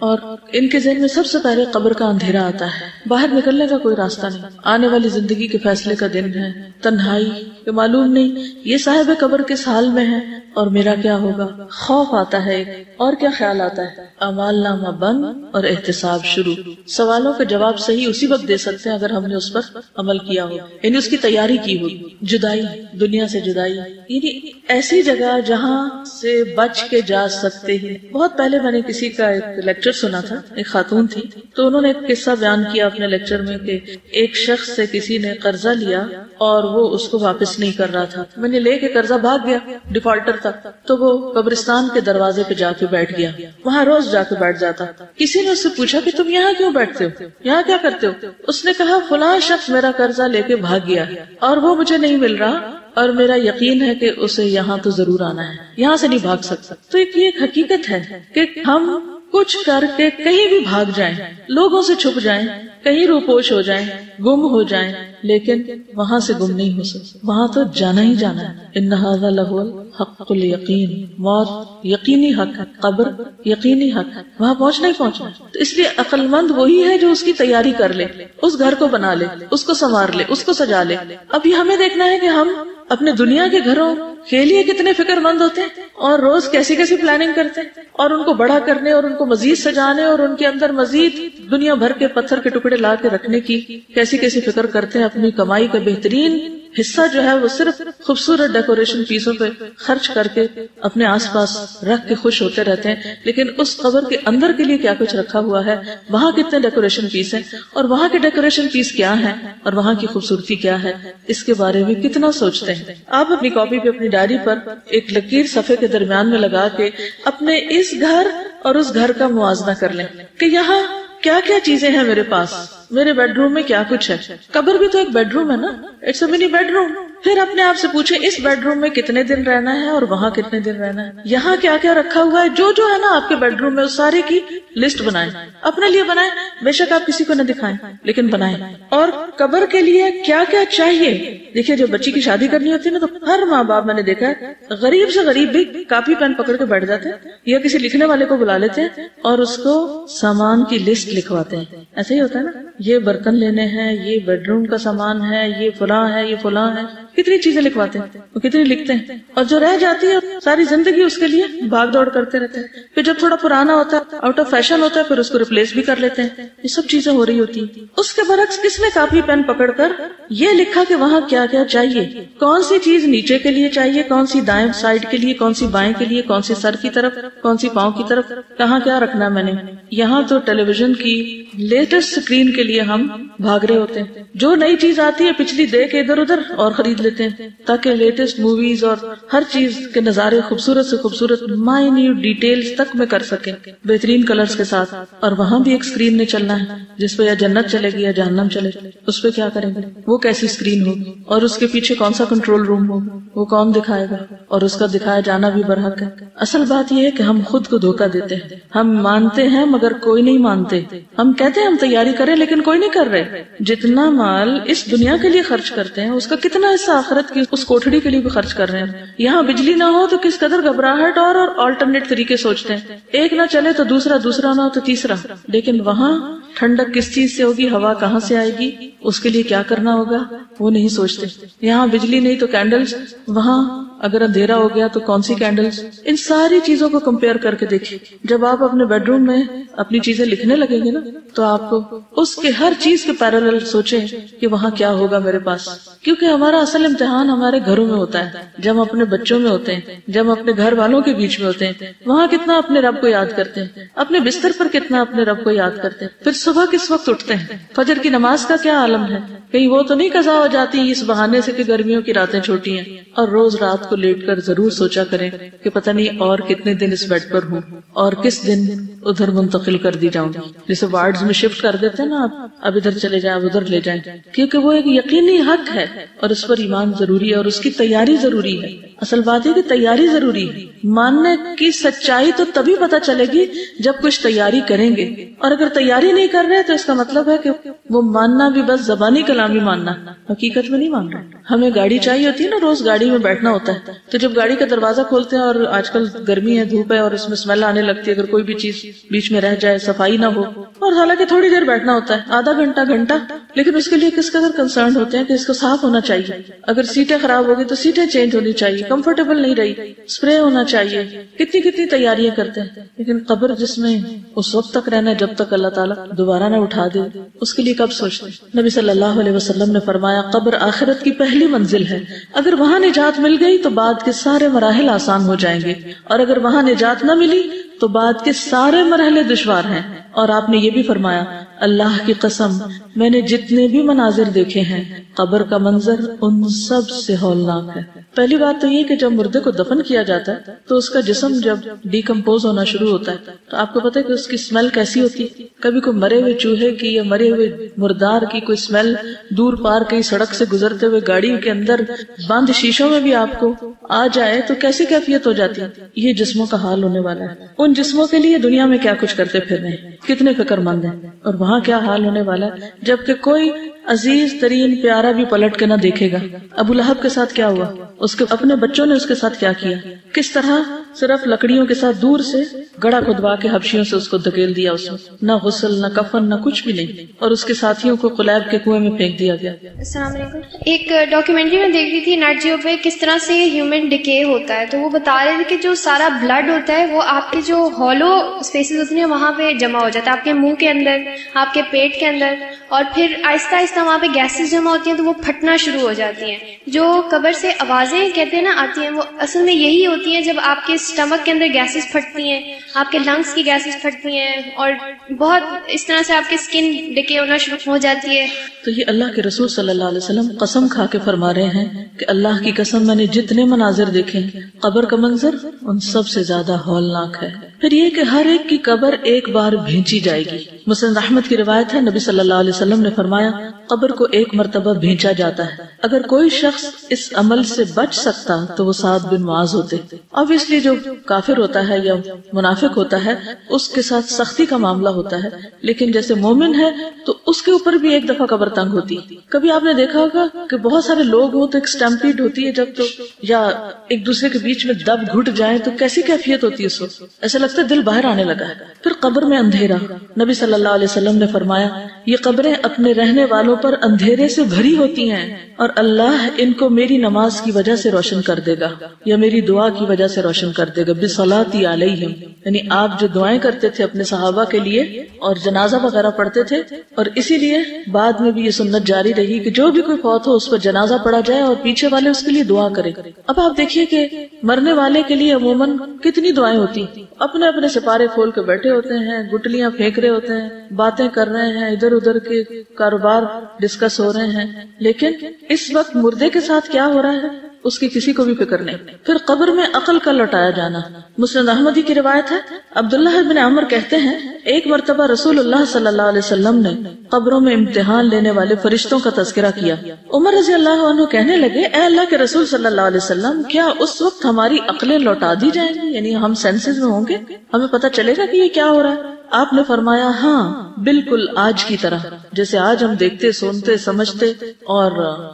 اور ان کے ذہن میں سب سے پہلے قبر کا اندھیرا آتا ہے، باہر نکلنے کا کوئی راستہ نہیں، آنے والی زندگی کے فیصلے کا دن ہے، تنہائی کہ معلوم نہیں یہ صاحب قبر کس حال میں ہے اور میرا کیا ہوگا، خوف آتا ہے اور کیا خیال آتا ہے، اعمال نامہ بند اور احتساب شروع۔ سوالوں کا جواب صحیح اسی وقت دے سکتے ہیں اگر ہم نے اس پر عمل کیا ہو، یعنی اس کی تیاری کی ہو۔ جدائی، دنیا سے جدائی، یعنی ایسی جگہ جہاں سے بچ کے جا سکتے ہیں۔ بہت پہلے میں نے کسی کا ایک لیکچر سنا تھا، ایک خاتون تھی، تو انہوں نے ایک قصہ بیان کیا اپنے لیکچر میں کہ ایک شخص سے کسی نے قرضہ لیا اور وہ اس کو واپس نہیں کر رہا تھا، میں نے لے کے قرضہ بھاگ گیا، ڈیفالٹر تھا، تو وہ قبرستان کے دروازے پہ جا کے بیٹھ گیا، وہاں روز جا کے بیٹھ جاتا۔ کسی نے اس سے پوچھا کہ تم یہاں کیوں بیٹھتے ہو، یہاں کیا کرتے ہو؟ اس نے کہا فلاں شخص میرا قرضہ لے کے بھاگ گیا اور وہ مجھے نہیں مل رہا اور میرا یقین ہے کہ اسے یہاں تو ضرور آنا ہے، یہاں سے نہیں بھاگ سکتا۔ تو ایک حقیقت ہے کہ ہم کچھ کر کے کہیں بھی بھاگ جائیں، لوگوں سے چھپ جائیں، کہیں روپوش ہو جائیں، گم ہو جائیں، لیکن وہاں سے گم نہیں ہو سکتے، وہاں تو جانا ہی جانا ہے۔ ان ھذا لہو الحق الیقین، موت یقینی حق ہے، قبر یقینی حق ہے، وہاں پہنچنا ہی پہنچنا ہے۔ تو اس لیے عقل مند وہی ہے جو اس کی تیاری کر لے، اس گھر کو بنا لے، اس کو سنوار لے، اس کو سجا لے۔ اب یہ ہمیں دیکھنا ہے کہ ہم اپنے دنیا کے گھروں کے لیے کتنے فکر مند ہوتے ہیں اور روز کیسی کیسی پلاننگ کرتے ہیں اور ان کو بڑا کرنے اور ان کو مزید سجانے اور ان کے اندر مزید دنیا بھر کے پتھر کے ٹکڑے لا کے رکھنے کی کیسی کیسی فکر کرتے ہیں۔ اپنی کمائی کا بہترین حصہ جو ہے وہ صرف خوبصورت ڈیکوریشن پیسوں پہ خرچ کر کے اپنے آس پاس رکھ کے خوش ہوتے رہتے ہیں، لیکن اس قبر کے اندر کے لیے کیا کچھ رکھا ہوا ہے، وہاں کتنے ڈیکوریشن پیس ہیں اور وہاں کے ڈیکوریشن پیس کیا ہیں اور وہاں کی خوبصورتی کیا ہے، اس کے بارے میں کتنا سوچتے ہیں۔ آپ اپنی کاپی پہ اپنی ڈائری پر ایک لکیر صفحے کے درمیان میں لگا کے اپنے اس گھر اور اس گھر کا موازنہ کر لیں کہ یہاں کیا کیا چیزیں ہیں میرے پاس، میرے بیڈ روم میں کیا کچھ ہے۔ قبر بھی تو ایک بیڈ روم ہے نا، it's a money bed room. پھر اپنے آپ سے پوچھیں اس بیڈ روم میں کتنے دن رہنا ہے اور وہاں کتنے دن رہنا ہے، یہاں کیا کیا رکھا ہوا ہے، جو ہے نا آپ کے بیڈ روم میں اس سارے کی لسٹ بنائیں، اپنے لیے بنائیں، بے شک آپ کسی کو نہ دکھائیں لیکن بنائیں۔ اور قبر کے لیے کیا کیا چاہیے، دیکھیے جب بچی کی شادی کرنی ہوتی ہے نا تو ہر ماں باپ میں نے دیکھا ہے غریب سے غریب بھی کاپی پین پکڑ کے بیٹھ جاتے ہیں یا کسی لکھنے والے کو بلا لیتے ہیں اور اس کو سامان کی لسٹ لکھواتے ہیں۔ ایسا ہی ہوتا ہے نا، یہ برتن لینے ہیں، یہ بیڈ روم کا سامان ہے، یہ فلاں ہے، یہ فلاں ہے، کتنی چیزیں لکھواتے ہیں، وہ کتنی لکھتے ہیں، اور جو رہ جاتی ہے ساری زندگی اس کے لیے بھاگ دوڑ کرتے رہتے ہیں۔ پھر جب تھوڑا پرانا ہوتا ہے، آؤٹ آف فیشن ہوتا ہے، پھر اس کو ریپلیس بھی کر لیتے ہیں۔ یہ سب چیزیں ہو رہی ہوتی ہیں۔ اس کے برعکس کس نے کاپی پین پکڑ کر یہ لکھا کہ وہاں کیا کیا چاہیے، کون سی چیز نیچے کے لیے چاہیے، کون سی دائیں سائڈ کے لیے، کون سی بائیں کے لیے، کون سی سر کی طرف، کون سی پاؤں کی طرف، کہاں کیا رکھنا میں نے۔ یہاں تو ٹیلی ویژن کی لیٹسٹ اسکرین کے لیے ہم بھاگ رہے ہوتے ہیں، جو نئی چیز آتی ہے پچھلی دے کے ادھر ادھر اور خرید لیتے ہیں تاکہ لیٹسٹ موویز اور ہر چیز کے نظارے خوبصورت سے خوبصورت مائنیوٹ ڈیٹیلز تک میں کر سکیں بہترین کلرز کے ساتھ۔ اور وہاں بھی ایک اسکرین نے چلنا ہے جس پہ یا جنت چلے گی یا جہنم چلے گی، اس پہ کیا کریں گے، وہ کیسی اسکرین ہوگی اور اس کے پیچھے کون سا کنٹرول روم ہوگا، وہ کون دکھائے گا، اور اس کا دکھایا جانا بھی برحق ہے۔ اصل بات یہ ہے کہ ہم خود کو دھوکہ دیتے ہیں، ہم مانتے ہیں مگر کوئی نہیں مانتے، ہم کہتے ہیں ہم تیاری کریں لیکن کوئی نہیں کر رہے۔ جتنا مال اس دنیا کے لیے خرچ کرتے ہیں اس کا کتنا حصہ آخرت کی اس کوٹھڑی کے لیے بھی خرچ کر رہے ہیں۔ یہاں بجلی نہ ہو تو کس قدر گھبراہٹ اور آلٹرنیٹ طریقے سوچتے ہیں، ایک نہ چلے تو دوسرا، دوسرا نہ ہو تو تیسرا۔ لیکن وہاں ٹھنڈک کس چیز سے ہوگی، ہوا کہاں سے آئے گی، اس کے لیے کیا کرنا ہوگا، وہ نہیں سوچتے۔ یہاں بجلی نہیں تو کینڈلز، وہاں اگر اندھیرا ہو گیا تو کون سی کینڈلز۔ ان ساری چیزوں کو کمپیئر کر کے دیکھیں۔ جب آپ اپنے بیڈ روم میں اپنی چیزیں لکھنے لگیں گے نا تو آپ کو اس کے ہر چیز کے پیرالل سوچیں کہ وہاں کیا ہوگا میرے پاس، کیونکہ ہمارا اصل امتحان ہمارے گھروں میں ہوتا ہے، جب ہم اپنے بچوں میں ہوتے ہیں، جب ہم اپنے گھر والوں کے بیچ میں ہوتے ہیں، وہاں کتنا اپنے رب کو یاد کرتے ہیں، اپنے بستر پر کتنا اپنے رب کو یاد کرتے ہیں، پھر صبح کس وقت اٹھتے ہیں، فجر کی نماز کا کیا عالم ہے، کہیں وہ تو نہیں قضا ہو جاتی اس بہانے سے کہ گرمیوں کی راتیں چھوٹی ہیں۔ اور روز رات کو لیٹ کر ضرور سوچا کریں کہ پتہ نہیں اور کتنے دن اس بیڈ پر ہوں اور کس دن ادھر منتقل کر دی جاؤں گی، جیسے وارڈز میں شفٹ کر دیتے ہیں نا، آپ اب ادھر چلے جائیں، اب ادھر لے جائیں، کیونکہ وہ ایک یقینی حق ہے اور اس پر ایمان ضروری ہے اور اس کی تیاری ضروری ہے۔ اصل بات ہے کہ تیاری ضروری ہے. ماننے کی سچائی تو تبھی پتہ چلے گی جب کچھ تیاری کریں گے, اور اگر تیاری نہیں کر رہے تو اس کا مطلب ہے کہ وہ ماننا بھی بس زبانی کلامی ماننا, حقیقت میں نہیں مان رہے. ہمیں گاڑی چاہیے ہوتی ہے نا, روز گاڑی میں بیٹھنا ہوتا ہے, تو جب گاڑی کا دروازہ کھولتے ہیں, اور آج کل گرمی ہے, دھوپ ہے, اور اس میں اسمیل آنے لگتی ہے اگر کوئی بھی چیز بیچ میں رہ جائے, صفائی نہ ہو, اور حالانکہ تھوڑی دیر بیٹھنا ہوتا ہے, آدھا گھنٹہ, لیکن اس کے لیے کس قدر کنسرن ہوتے ہیں کہ اس کو صاف ہونا چاہیے. اگر سیٹیں خراب ہوگی تو سیٹیں چینج ہونی چاہیے, کمفرٹیبل نہیں رہی, اسپرے ہونا چاہیے, کتنی تیاریاں کرتے ہیں. لیکن قبر جس میں اس وقت تک رہنا ہے جب تک اللہ تعالیٰ دوبارہ نہ اٹھا دے, اس کے لیے کب سوچتے ہیں. نبی صلی اللہ علیہ وسلم نے فرمایا, قبر آخرت کی پہلی منزل ہے, اگر وہاں نجات مل گئی تو بعد کے سارے مراحل آسان ہو جائیں گے, اور اگر وہاں نجات نہ ملی تو بعد کے سارے مرحلے دشوار ہیں. اور آپ نے یہ بھی فرمایا, اللہ کی قسم میں نے جتنے بھی مناظر دیکھے ہیں, قبر کا منظر ان سب سے ہولناک ہے. پہلی بات تو یہ کہ جب مردے کو دفن کیا جاتا ہے تو اس کا جسم جب ڈیکمپوز ہونا شروع ہوتا ہے تو آپ کو پتہ ہے کہ اس کی اسمیل کیسی ہوتی ہے. کبھی کوئی مرے ہوئے چوہے کی یا مرے ہوئے مردار کی کوئی اسمیل دور پار کہیں سڑک سے گزرتے ہوئے گاڑی کے اندر بند شیشوں میں بھی آپ کو آ جائے تو کیسی کیفیت ہو جاتی ہے. یہ جسموں کا حال ہونے والا ہے. ان جسموں کے لیے دنیا میں کیا کچھ کرتے پھر رہے ہیں, کتنے فکر مند ہیں, اور وہاں کیا حال ہونے والا ہے جبکہ کوئی عزیز ترین پیارا بھی پلٹ کے نہ دیکھے گا. ابو لہب کے ساتھ کیا ہوا, اس کے اپنے بچوں نے اس کے ساتھ کیا کیا, کس طرح صرف لکڑیوں کے ساتھ دور سے گڑھا کھدوا کے حبشیوں سے اس کو دھکیل دیا, اس میں نہ غسل نہ کفن نہ کچھ بھی نہیں, اور اس کے ساتھیوں کو قلیب کے کنویں میں پھینک دیا گیا. السلام علیکم. ایک ڈاکیومنٹری میں دیکھ رہی تھی نیٹ جیو پہ, کس طرح سے ہیومن ڈکے ہوتا ہے, تو وہ بتا رہے تھے کہ جو سارا بلڈ ہوتا ہے وہ آپ کے جو ہالو اسپیسز ہوتی ہیں وہاں پہ جمع ہو جاتا ہے, آپ کے منہ کے اندر, آپ کے پیٹ کے اندر, اور پھر آہستہ آہستہ وہاں پہ گیسز جمع ہوتی ہیں تو وہ پھٹنا شروع ہو جاتی ہیں. جو قبر سے آوازیں کہتے ہیں نا آتی ہیں, وہ اصل میں یہی ہوتی ہیں جب آپ کے اسٹمک کے اندر گیسز پھٹتی ہیں, آپ کے لنگس کی گیسز پھٹتی ہیں, اور بہت اس طرح سے آپ کی اسکن ڈکے ہونا شروع ہو جاتی ہے. تو یہ اللہ کے رسول صلی اللہ علیہ وسلم قسم کھا کے فرما رہے ہیں کہ اللہ کی قسم میں نے جتنے مناظر دیکھے ہیں, قبر کا منظر ان سب سے زیادہ ہولناک ہے. پھر یہ کہ ہر ایک کی قبر ایک بار بھینچی جائے گی. مسند احمد کی روایت ہے, نبی صلی اللہ علیہ وسلم نے فرمایا, قبر کو ایک مرتبہ بھینچا جاتا ہے, اگر کوئی شخص اس عمل سے بچ سکتا تو وہ سعد بن معاذ ہوتے. اب اس لیے جو کافر ہوتا ہے یا منافق ہوتا ہے اس کے ساتھ سختی کا معاملہ ہوتا ہے, لیکن جیسے مومن ہے تو اس کے اوپر بھی ایک دفعہ قبر تنگ ہوتی ہے. کبھی آپ نے دیکھا ہوگا کہ بہت سارے لوگ ہوں تو ایک اسٹیمپیڈ ہوتی ہے جب تو, یا ایک دوسرے کے بیچ میں دب گھٹ جائیں تو کیسی کیفیت ہوتی ہے اس وقت, ایسا لگتا ہے دل باہر آنے لگا ہے. پھر قبر میں اندھیرا, نبی صلی اللہ علیہ وسلم نے فرمایا, یہ قبریں اپنے رہنے والوں پر اندھیرے سے بھری ہوتی ہیں, اور اللہ ان کو میری نماز کی وجہ سے روشن کر دے گا یا میری دعا کی وجہ سے روشن کر دے گا. بصلاتی علیہم, یعنی آپ جو دعائیں کرتے تھے اپنے صحابہ کے لیے اور جنازہ وغیرہ پڑھتے تھے, اور اسی لیے بعد میں بھی یہ سنت جاری رہی کہ جو بھی کوئی فوت ہو اس پر جنازہ پڑھا جائے اور پیچھے والے اس کے لیے دعا کرے. اب آپ دیکھیے کہ مرنے والے کے لیے عموماً کتنی دعائیں ہوتی, اپنے اپنے سپارے کھول کے بیٹھے ہوتے ہیں, گٹلیاں پھینک رہے ہوتے ہیں, باتیں کر رہے ہیں, ادھر ادھر کے کاروبار ڈسکس ہو رہے ہیں, لیکن اس وقت مردے کے ساتھ کیا ہو رہا ہے اس کی کسی کو بھی فکر نہیں. پھر قبر میں عقل کا لوٹایا جانا. مسند احمدی کی روایت ہے, عبداللہ بن عمر کہتے ہیں, ایک مرتبہ رسول اللہ صلی اللہ علیہ وسلم نے قبروں میں امتحان لینے والے فرشتوں کا تذکرہ کیا. عمر رضی اللہ عنہ کہنے لگے, اے اللہ کے رسول صلی اللہ علیہ وسلم, کیا اس وقت ہماری عقلیں لوٹا دی جائیں گی, یعنی ہم سینسز میں ہوں گے, ہمیں پتہ چلے گا کہ یہ کیا ہو رہا ہے؟ آپ نے فرمایا, ہاں بالکل آج کی طرح, جیسے آج ہم دیکھتے, سنتے, سمجھتے اور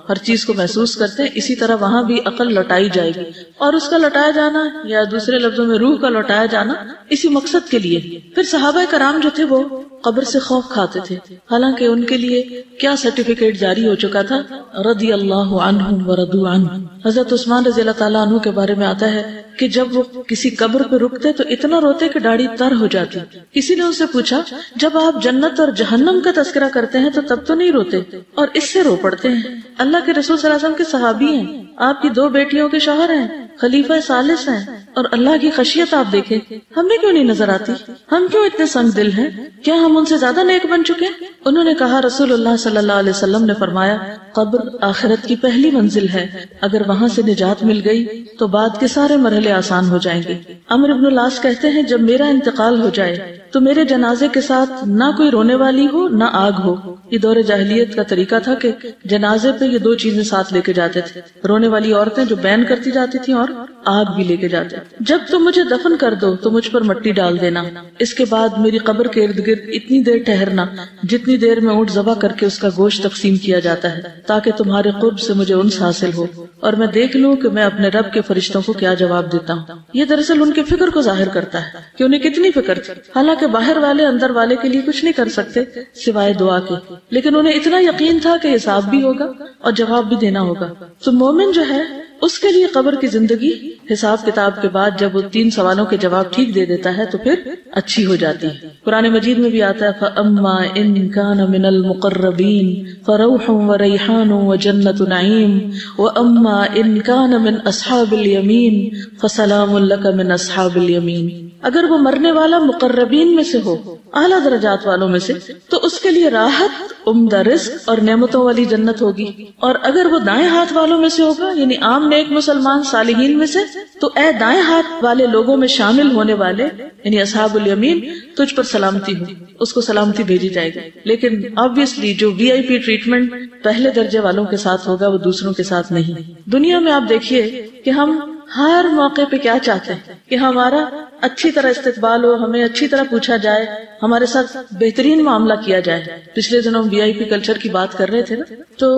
ہر چیز کو محسوس کرتے ہیں, اسی طرح وہاں بھی عقل لوٹائی جائے گی. اور اس کا لوٹایا جانا یا دوسرے لفظوں میں روح کا لوٹایا جانا اسی مقصد کے لیے. پھر صحابہ کرام جو تھے وہ قبر سے خوف کھاتے تھے, حالانکہ ان کے لیے کیا سرٹیفکیٹ جاری ہو چکا تھا, رضی اللہ عنہم ورضوا عنہ. حضرت عثمان رضی اللہ تعالیٰ عنہ کے بارے میں آتا ہے کہ جب وہ کسی قبر پہ رکتے تو اتنا روتے کہ داڑھی تر ہو جاتی. کسی نے ان سے پوچھا, جب آپ جنت اور جہنم کا تذکرہ کرتے ہیں تو تب تو نہیں روتے اور اس سے رو پڑتے ہیں؟ اللہ کے رسول صلی اللہ علیہ وسلم کے صحابی ہیں, آپ کی 2 بیٹیوں کے شوہر ہیں, خلیفہ ثالث ہیں, اور اللہ کی خشیت آپ دیکھیں, ہمیں کیوں نہیں نظر آتی؟ ہم کیوں اتنے سنگ دل ہیں؟ کیا ہم ان سے زیادہ نیک بن چکے؟ انہوں نے کہا, رسول اللہ صلی اللہ علیہ وسلم نے فرمایا, قبر آخرت کی پہلی منزل ہے، اگر وہاں سے نجات مل گئی تو بعد کے سارے مرحلے آسان ہو جائیں گے۔ عمرو بن العاص کہتے ہیں جب میرا انتقال ہو جائے تو میرے جنازے کے ساتھ نہ کوئی رونے والی ہو نہ آگ ہو۔ یہ دور جاہلیت کا طریقہ تھا کہ جنازے پہ یہ دو چیزیں ساتھ لے کے جاتے تھے، رونے والی عورتیں جو بین کرتی جاتی تھیں اور آگ بھی لے کے جاتے۔ جب تم مجھے دفن کر دو تو مجھ پر مٹی ڈال دینا، اس کے بعد میری قبر کے ارد گرد اتنی دیر ٹھہرنا جتنی دیر میں اونٹ ذبح کر کے اس کا گوشت تقسیم کیا جاتا ہے، تاکہ تمہارے قرب سے مجھے انس حاصل ہو اور میں دیکھ لوں کہ میں اپنے رب کے فرشتوں کو کیا جواب دیتا ہوں۔ یہ دراصل ان کی فکر کو ظاہر کرتا ہے کہ انہیں کتنی فکر تھی، حالانکہ باہر والے اندر والے کے لیے کچھ نہیں کر سکتے سوائے دعا کے، لیکن انہیں اتنا یقین تھا کہ حساب بھی ہوگا اور جواب بھی دینا ہوگا۔ تو مومن جو ہے اس کے لیے قبر کی زندگی حساب کتاب کے بعد جب وہ 3 سوالوں کے جواب ٹھیک دے دیتا ہے تو پھر اچھی ہو جاتی ہے۔ قرآن مجید میں بھی آتا ہے فَأَمَّا إِن كَانَ مِنَ الْمُقَرَّبِينَ فَرَوْحٌ وَرَيْحَانٌ وَجَنَّةُ نَعِيمٍ وَأَمَّا إِن كَانَ مِنْ أَصْحَابِ الْيَمِينِ فَسَلَامٌ لَكَ مِنْ أَصْحَابِ الْيَمِينِ۔ اگر وہ مرنے والا مقربین میں سے ہو، اعلیٰ درجات والوں میں سے، تو اس کے لیے راحت، عمدہ رزق اور نعمتوں والی جنت ہوگی، اور اگر وہ دائیں ہاتھ والوں میں سے ہوگا یعنی عام نیک مسلمان صالحین میں سے، تو اے دائیں ہاتھ والے لوگوں میں شامل ہونے والے یعنی اصحاب الیمین تجھ پر سلامتی ہو، اس کو سلامتی بھیجی جائے گی۔ لیکن آبویسلی جو VIP ٹریٹمنٹ پہلے درجے والوں کے ساتھ ہوگا وہ دوسروں کے ساتھ نہیں۔ دنیا میں آپ دیکھیے کہ ہم ہر موقع پہ کیا چاہتے ہیں کہ ہمارا اچھی طرح استقبال ہو، ہمیں اچھی طرح پوچھا جائے، ہمارے ساتھ بہترین معاملہ کیا جائے۔ پچھلے دنوں VIP کلچر کی بات کر رہے تھے نا، تو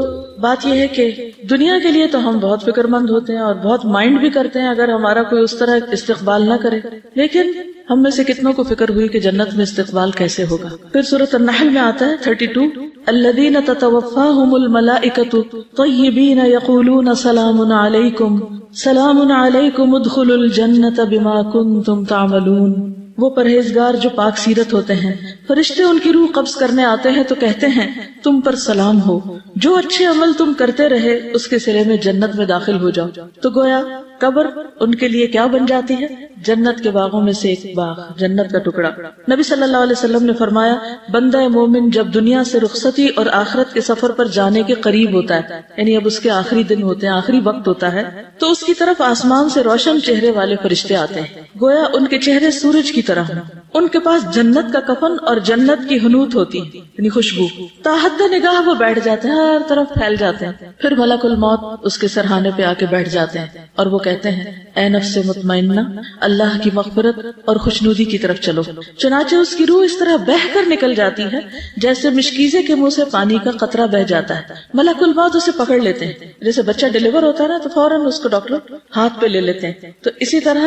بات یہ ہے کہ دنیا کے لیے تو ہم بہت فکر مند ہوتے ہیں اور بہت مائنڈ بھی کرتے ہیں اگر ہمارا کوئی اس طرح استقبال نہ کرے، لیکن ہم میں سے کتنوں کو فکر ہوئی کہ جنت میں استقبال کیسے ہوگا۔ پھر سورۃ النحل میں آتا ہے 32 الذین تتوفاہم الملائکۃ طیبین یقولون سلام علیکم سلام علیکم ادخلوا الجنۃ بما کنتم تعملون۔ وہ پرہیزگار جو پاک سیرت ہوتے ہیں، فرشتے ان کی روح قبض کرنے آتے ہیں تو کہتے ہیں تم پر سلام ہو، جو اچھے عمل تم کرتے رہے اس کے صلے میں جنت میں داخل ہو جاؤ۔ تو گویا قبر ان کے لیے کیا بن جاتی ہے؟ جنت کے باغوں میں سے ایک باغ، جنت کا ٹکڑا۔ نبی صلی اللہ علیہ وسلم نے فرمایا بندہ مومن جب دنیا سے رخصتی اور آخرت کے سفر پر جانے کے قریب ہوتا ہے، یعنی اب اس کے آخری دن ہوتے ہیں، آخری وقت ہوتا ہے، تو اس کی طرف آسمان سے روشن چہرے والے فرشتے آتے ہیں، گویا ان کے چہرے سورج کی طرح ہیں، ان کے پاس جنت کا کفن اور جنت کی حنوط ہوتی ہے یعنی خوشبو، تاحد نگاہ وہ بیٹھ جاتے ہیں، ہر طرف پھیل جاتے ہیں۔ پھر ملک الموت اس کے سرہانے پہ آ کے بیٹھ جاتے ہیں اور وہ کہتے ہیں اے نفس مطمئنہ، اللہ کی مغفرت اور خوشنودی کی طرف چلو۔ چنانچہ اس کی روح اس طرح بہہ کر نکل جاتی ہے جیسے مشکیزے کے منہ سے پانی کا قطرہ بہہ جاتا ہے۔ ملک الموت اسے پکڑ لیتے ہیں، جیسے بچہ ڈیلیور ہوتا ہے نا تو فوراً اس کو ڈاکٹر ہاتھ پہ لے لیتے ہیں، تو اسی طرح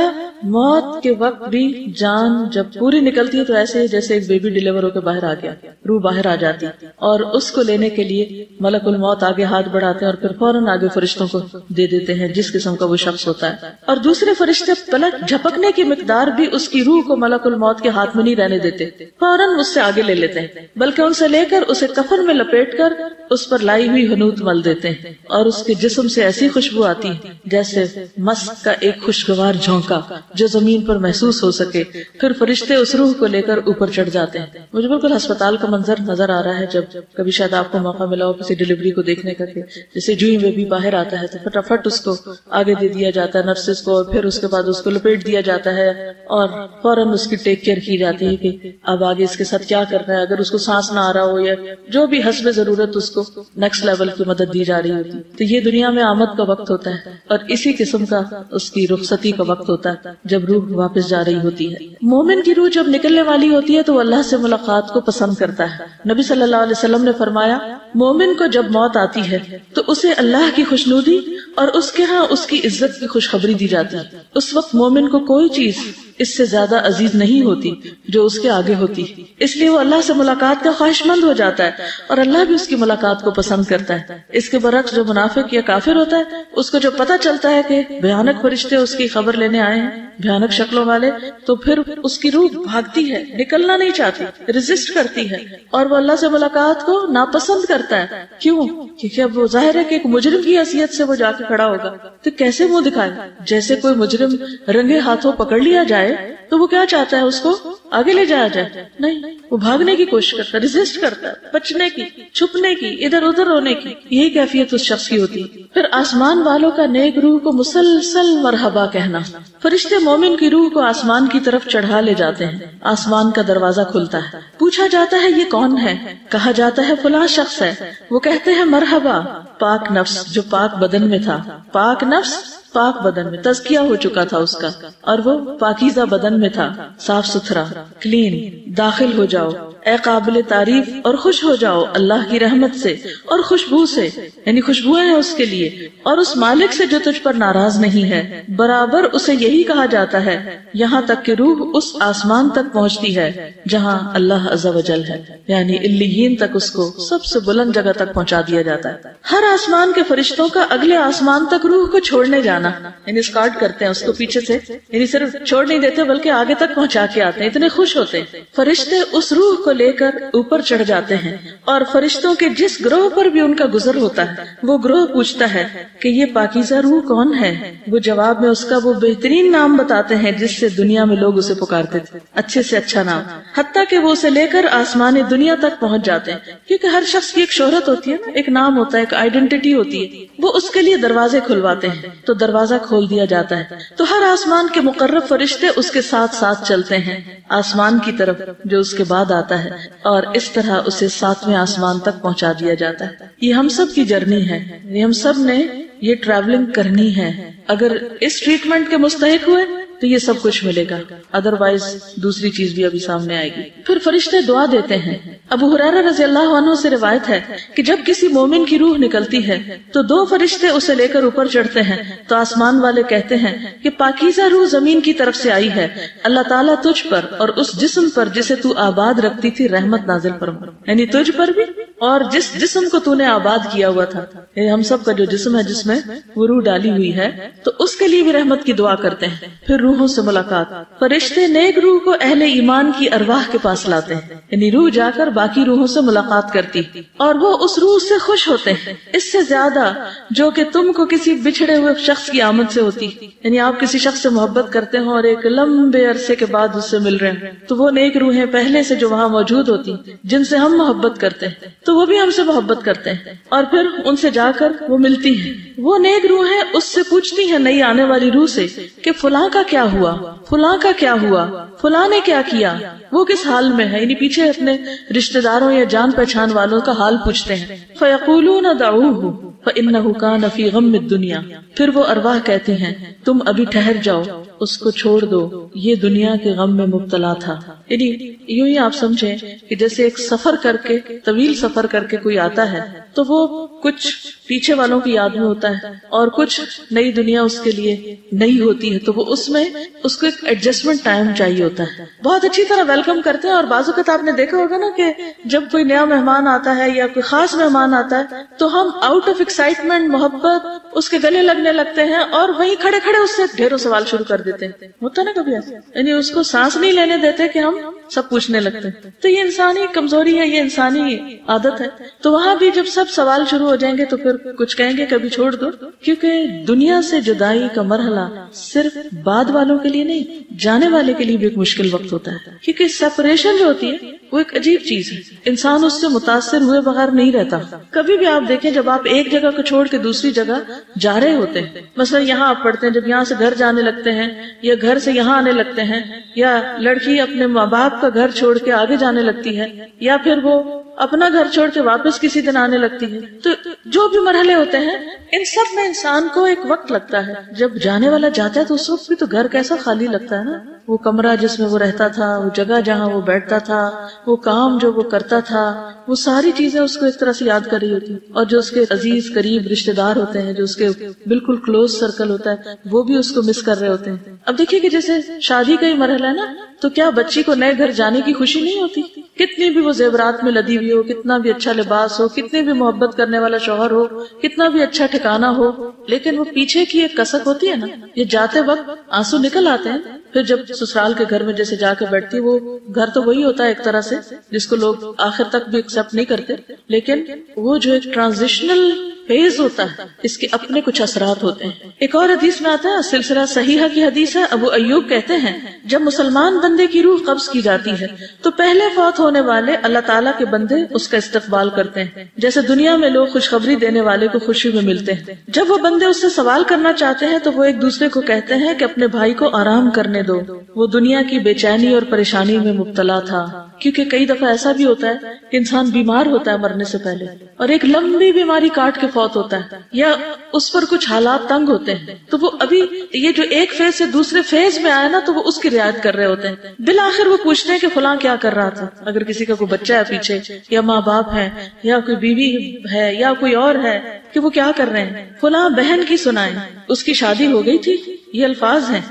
موت کے وقت بھی جان جب پوری نکلتی ہے تو ایسے جیسے ایک بیبی ڈیلیور ہو کے باہر آ گیا، روح باہر آ جاتی اور اس کو لینے کے لیے ملک الموت آگے ہاتھ بڑھاتے ہیں اور پھر فوراً آگے فرشتوں کو دے دیتے ہیں جس قسم کا وہ شخص ہوتا ہے، اور دوسرے فرشتے پلک جھپکنے کی مقدار بھی اس کی روح کو ملک الموت کے ہاتھ میں نہیں رہنے دیتے، فوراً اس سے آگے لے لیتے ہیں، بلکہ ان سے لے کر اسے کفن میں لپیٹ کر اس پر لائی ہوئی حنوط مل دیتے ہیں، اور اس کے جسم سے ایسی خوشبو آتی ہے جیسے مسک کا ایک خوشگوار جھونکا جو زمین پر محسوس ہو سکے۔ پھر فرشتے اس روح کو لے کر اوپر چڑھ جاتے ہیں۔ مجھے بالکل ہسپتال کا منظر نظر آ رہا ہے، جب کبھی شاید آپ کو موقع ملا ہو کسی ڈیلیوری کو دیکھنے کا، کہ جیسے جو ہی بیبی باہر آتا ہے تو فٹافٹ اس کو آگے دے دیا جاتا ہے نرسز کو، اور پھر اس کے بعد اس کو لپیٹ دیا جاتا ہے اور فوراً اس کی ٹیک کیئر کی جاتی ہے کہ اب آگے اس کے ساتھ کیا کرنا ہے، اگر اس کو سانس نہ آ رہا ہو یا جو بھی حسب ضرورت اس کو نیکسٹ لیول کی مدد دی جا رہی ہوتی ہے۔ تو یہ دنیا میں آمد کا وقت ہوتا ہے اور اسی قسم کا اس کی رخصتی کا وقت ہوتا ہے جب روح واپس جا رہی ہوتی ہے۔ مومن کی روح جب نکلنے والی ہوتی ہے تو وہ اللہ سے ملاقات کو پسند کرتا ہے۔ نبی صلی اللہ علیہ وسلم نے فرمایا مومن کو جب موت آتی ہے تو اسے اللہ کی خوشنودی اور اس کے ہاں اس کی عزت کی خوشخبری دی جاتی ہے۔ اس وقت مومن کو کوئی چیز اس سے زیادہ عزیز نہیں ہوتی جو اس کے آگے ہوتی، اس لیے وہ اللہ سے ملاقات کا خواہش مند ہو جاتا ہے اور اللہ بھی اس کی ملاقات کو پسند کرتا ہے۔ اس کے برعکس جو منافق یا کافر ہوتا ہے اس کو جو پتہ چلتا ہے کہ بھیانک فرشتے اس کی خبر لینے آئے ہیں، بھیانک شکلوں والے، تو پھر اس کی روح بھاگتی ہے، نکلنا نہیں چاہتی، ریزسٹ کرتی ہے اور وہ اللہ سے ملاقات کو ناپسند کرتا کرتا ہے. کیوں؟ کیونکہ اب وہ ظاہر ہے کہ ایک مجرم کی حیثیت سے وہ جا کے کھڑا ہوگا تو کیسے منہ دکھائے. جیسے کوئی مجرم رنگے ہاتھوں پکڑ لیا جائے تو وہ کیا چاہتا ہے, اس کو آگے لے جایا جائے. نہیں, وہ بھاگنے کی کوشش کرتا ہے, ریزسٹ کرتا ہے, بچنے کی, چھپنے کی, ادھر ادھر ہونے کی. یہی کیفیت اس شخص کی ہوتی ہے. پھر آسمان والوں کا نیک روح کو مسلسل مرحبا کہنا. فرشتے مومن کی روح کو آسمان کی طرف چڑھا لے جاتے ہیں. آسمان کا دروازہ کھلتا ہے, پوچھا جاتا ہے یہ کون ہے؟ کہا جاتا ہے فلاں شخص ہے. وہ کہتے ہیں مرحبا پاک نفس جو پاک بدن میں تھا. پاک نفس پاک بدن میں تزکیہ ہو چکا تھا اس کا, اور وہ پاکیزہ بدن میں تھا, صاف ستھرا, کلین. داخل ہو جاؤ اے قابل تعریف اور خوش ہو جاؤ اللہ کی رحمت سے اور خوشبو سے, یعنی خوشبوئیں ہیں اس کے لیے, اور اس مالک سے جو تجھ پر ناراض نہیں ہے. برابر اسے یہی کہا جاتا ہے یہاں تک کہ روح اس آسمان تک پہنچتی ہے جہاں اللہ عز و جل ہے, یعنی علیین تک اس کو سب سے بلند جگہ تک پہنچا دیا جاتا ہے. ہر آسمان کے فرشتوں کا اگلے آسمان تک روح کو چھوڑنے جانا, یعنی اسکارٹ کرتے ہیں اس کو پیچھے سے, یعنی صرف چھوڑ نہیں دیتے بلکہ آگے تک پہنچا کے آتے ہیں. اتنے خوش ہوتے ہیں فرشتے اس روح کو لے کر اوپر چڑھ جاتے ہیں, اور فرشتوں کے جس گروہ پر بھی ان کا گزر ہوتا ہے وہ گروہ پوچھتا ہے کہ یہ پاکیزہ روح کون ہے. وہ جواب میں اس کا وہ بہترین نام بتاتے ہیں جس سے دنیا میں لوگ اسے پکارتے تھے, اچھے سے اچھا نام, حتیٰ کہ وہ اسے لے کر آسمان دنیا تک پہنچ جاتے ہیں. کیونکہ ہر شخص کی ایک شہرت ہوتی ہے نا, ایک نام ہوتا ہے, ایک آئیڈینٹی ہوتی ہے. وہ اس کے لیے دروازے کھلواتے ہیں تو دروازہ کھول دیا جاتا ہے. تو ہر آسمان کے مقرب فرشتے اس کے ساتھ ساتھ چلتے ہیں آسمان کی طرف جو اس کے بعد آتا ہے, اور اس طرح اسے 7ویں آسمان تک پہنچا دیا جاتا ہے. یہ ہم سب کی جرنی ہے, ہم سب نے یہ ٹریولنگ کرنی ہے. اگر اس ٹریٹمنٹ کے مستحق ہوئے تو یہ سب کچھ ملے گا, ادروائز دوسری چیز بھی ابھی سامنے آئے گی. پھر فرشتے دعا دیتے ہیں. ابو ہریرہ رضی اللہ عنہ سے روایت ہے کہ جب کسی مومن کی روح نکلتی ہے تو 2 فرشتے اسے لے کر اوپر چڑھتے ہیں تو آسمان والے کہتے ہیں کہ پاکیزہ روح زمین کی طرف سے آئی ہے, اللہ تعالیٰ تجھ پر اور اس جسم پر جسے تو آباد رکھتی تھی رحمت نازل فرما, یعنی تجھ پر بھی اور جس جسم کو تو نے آباد کیا ہوا تھا, یعنی ہم سب کا جو جسم ہے جس میں وہ روح ڈالی ہوئی ہے, تو اس کے لیے بھی رحمت کی دعا کرتے ہیں. پھر روحوں سے ملاقات. فرشتے نیک روح کو اہل ایمان کی ارواح کے پاس لاتے ہیں, یعنی روح جا کر باقی روحوں سے ملاقات کرتی اور وہ اس روح سے خوش ہوتے ہیں اس سے زیادہ جو کہ تم کو کسی بچھڑے ہوئے شخص کی آمد سے ہوتی. یعنی آپ کسی شخص سے محبت کرتے ہو اور ایک لمبے عرصے کے بعد اس سے مل رہے ہیں, تو وہ نیک روحیں پہلے سے جو وہاں موجود ہوتی جن سے ہم محبت کرتے ہیں تو وہ بھی ہم سے محبت کرتے ہیں, اور پھر ان سے جا کر وہ ملتی ہیں. وہ نیک روحیں اس سے پوچھتی ہیں نئی آنے والی روح سے کہ فلاں کا کیا ہوا, فلاں کا کیا ہوا, فلاں نے کیا کیا, وہ کس حال میں ہے. یعنی پیچھے اپنے رشتہ داروں یا جان پہچان والوں کا حال پوچھتے ہیں. فَيَقُولُونَ دَعُوهُ فَإِنَّهُ كَانَ فِي غَمِّ الدُّنْيَا. پھر وہ ارواح کہتی ہیں تم ابھی ٹھہر جاؤ, اس کو چھوڑ دو, یہ دنیا کے غم میں مبتلا تھا. یعنی یوں ہی آپ سمجھیں کہ جیسے ایک سفر کر کے, طویل سفر کر کے کوئی آتا ہے تو وہ کچھ پیچھے والوں کی یاد میں ہوتا ہے اور کچھ نئی دنیا اس کے لیے نئی ہوتی ہے, تو وہ اس میں اس کو ایک ایڈجسٹمنٹ ٹائم چاہیے ہوتا ہے. بہت اچھی طرح ویلکم کرتے ہیں, اور بعض اوقات آپ نے دیکھا ہوگا نا کہ جب کوئی نیا مہمان آتا ہے یا کوئی خاص مہمان آتا ہے تو ہم آؤٹ آف ایکسائٹمنٹ محبت اس کے گلے لگنے لگتے ہیں اور وہیں کھڑے کھڑے اس سے ڈھیروں سوال شروع کر دیتے ہیں. ہوتا نا کبھی ایسا, یعنی اس کو سانس نہیں لینے دیتے کہ ہم سب پوچھنے لگتے ہیں. تو یہ انسانی کمزوری ہے, یہ انسانی عادت ہے. تو وہاں بھی جب سب سوال شروع ہو جائیں گے تو پھر کچھ کہیں گے کبھی چھوڑ دو, کیونکہ دنیا سے جدائی کا مرحلہ صرف بعد والوں کے لیے نہیں, جانے والے کے لیے بھی ایک مشکل وقت ہوتا ہے. کیونکہ سیپریشن جو ہوتی ہے وہ ایک عجیب چیز ہے, انسان اس سے متاثر ہوئے بغیر نہیں رہتا. کبھی بھی آپ دیکھیں جب آپ ایک جگہ کو چھوڑ کے دوسری جگہ جا رہے ہوتے ہیں, مثلا یہاں آپ پڑھتے ہیں, جب یہاں سے گھر جانے لگتے ہیں یا گھر سے یہاں آنے لگتے ہیں, یا لڑکی اپنے ماں باپ کا گھر چھوڑ کے آگے جانے لگتی ہے, یا پھر وہ اپنا گھر چھوڑ کے واپس کسی دن آنے لگتی ہے, تو جو بھی مرحلے ہوتے ہیں ان سب میں انسان کو ایک وقت لگتا ہے. جب جانے والا جاتا ہے تو اس وقت بھی تو گھر کیسا خالی لگتا ہے نا, وہ کمرہ جس میں وہ رہتا تھا, وہ جگہ جہاں وہ بیٹھتا تھا, وہ کام جو وہ کرتا تھا, وہ ساری چیزیں اس کو ایک طرح سے یاد کر رہی ہوتی, اور جو اس کے عزیز قریب رشتے دار ہوتے ہیں, جو اس کے بالکل کلوز سرکل ہوتا ہے, وہ بھی اس کو مس کر رہے ہوتے ہیں. اب دیکھیے کہ جیسے شادی کا ہی مرحلہ ہے نا, تو کیا بچی کو نئے گھر جانے کی خوشی نہیں ہوتی؟ کتنی بھی وہ زیورات میں لدی ہوئی ہو, کتنا بھی اچھا لباس ہو, کتنے بھی محبت کرنے والا شوہر ہو, کتنا بھی اچھا ٹھکانہ ہو, لیکن وہ پیچھے کی ایک کسک ہوتی ہے نا, یہ جاتے وقت آنسو نکل آتے ہیں. پھر جب سسرال کے گھر میں جیسے جا کے بیٹھتی، وہ گھر تو وہی ہوتا ہے ایک طرح سے جس کو لوگ آخر تک بھی ایکسپٹ نہیں کرتے، لیکن وہ جو ایک ٹرانزیشنل فیز ہوتا ہے اس کے اپنے کچھ اثرات ہوتے ہیں۔ ایک اور حدیث میں آتا ہے، سلسلہ صحیحہ کی حدیث ہے، ابو ایوب کہتے ہیں جب مسلمان بندے کی روح قبض کی جاتی ہے تو پہلے فوت ہونے والے اللہ تعالیٰ کے بندے اس کا استقبال کرتے ہیں، جیسے دنیا میں لوگ خوشخبری دینے والے کو خوشی میں ملتے ہیں۔ جب وہ بندے اس سے سوال کرنا چاہتے ہیں تو وہ ایک دوسرے کو کہتے ہیں کہ اپنے بھائی کو آرام کرنے دو، وہ دنیا کی بے چینی اور پریشانی میں مبتلا تھا۔ کیونکہ کئی دفعہ ایسا بھی ہوتا ہے کہ انسان بیمار ہوتا ہے مرنے سے پہلے، اور ایک لمبی بیماری کاٹ کے فوت ہوتا ہے، یا اس پر کچھ حالات تنگ ہوتے ہیں، تو وہ ابھی یہ جو ایک فیز سے دوسرے فیز میں آیا نا تو وہ اس کی رعایت کر رہے ہوتے ہیں۔ بالآخر وہ پوچھتے ہیں کہ فلاں کیا کر رہا تھا، اگر کسی کا کوئی بچہ ہے پیچھے، یا ماں باپ ہے، یا کوئی بیوی ہے، یا کوئی اور ہے، کہ وہ کیا کر رہے ہیں۔ فلاں بہن کی سنائیں، اس کی شادی ہو گئی تھی، یہ الفاظ ہیں،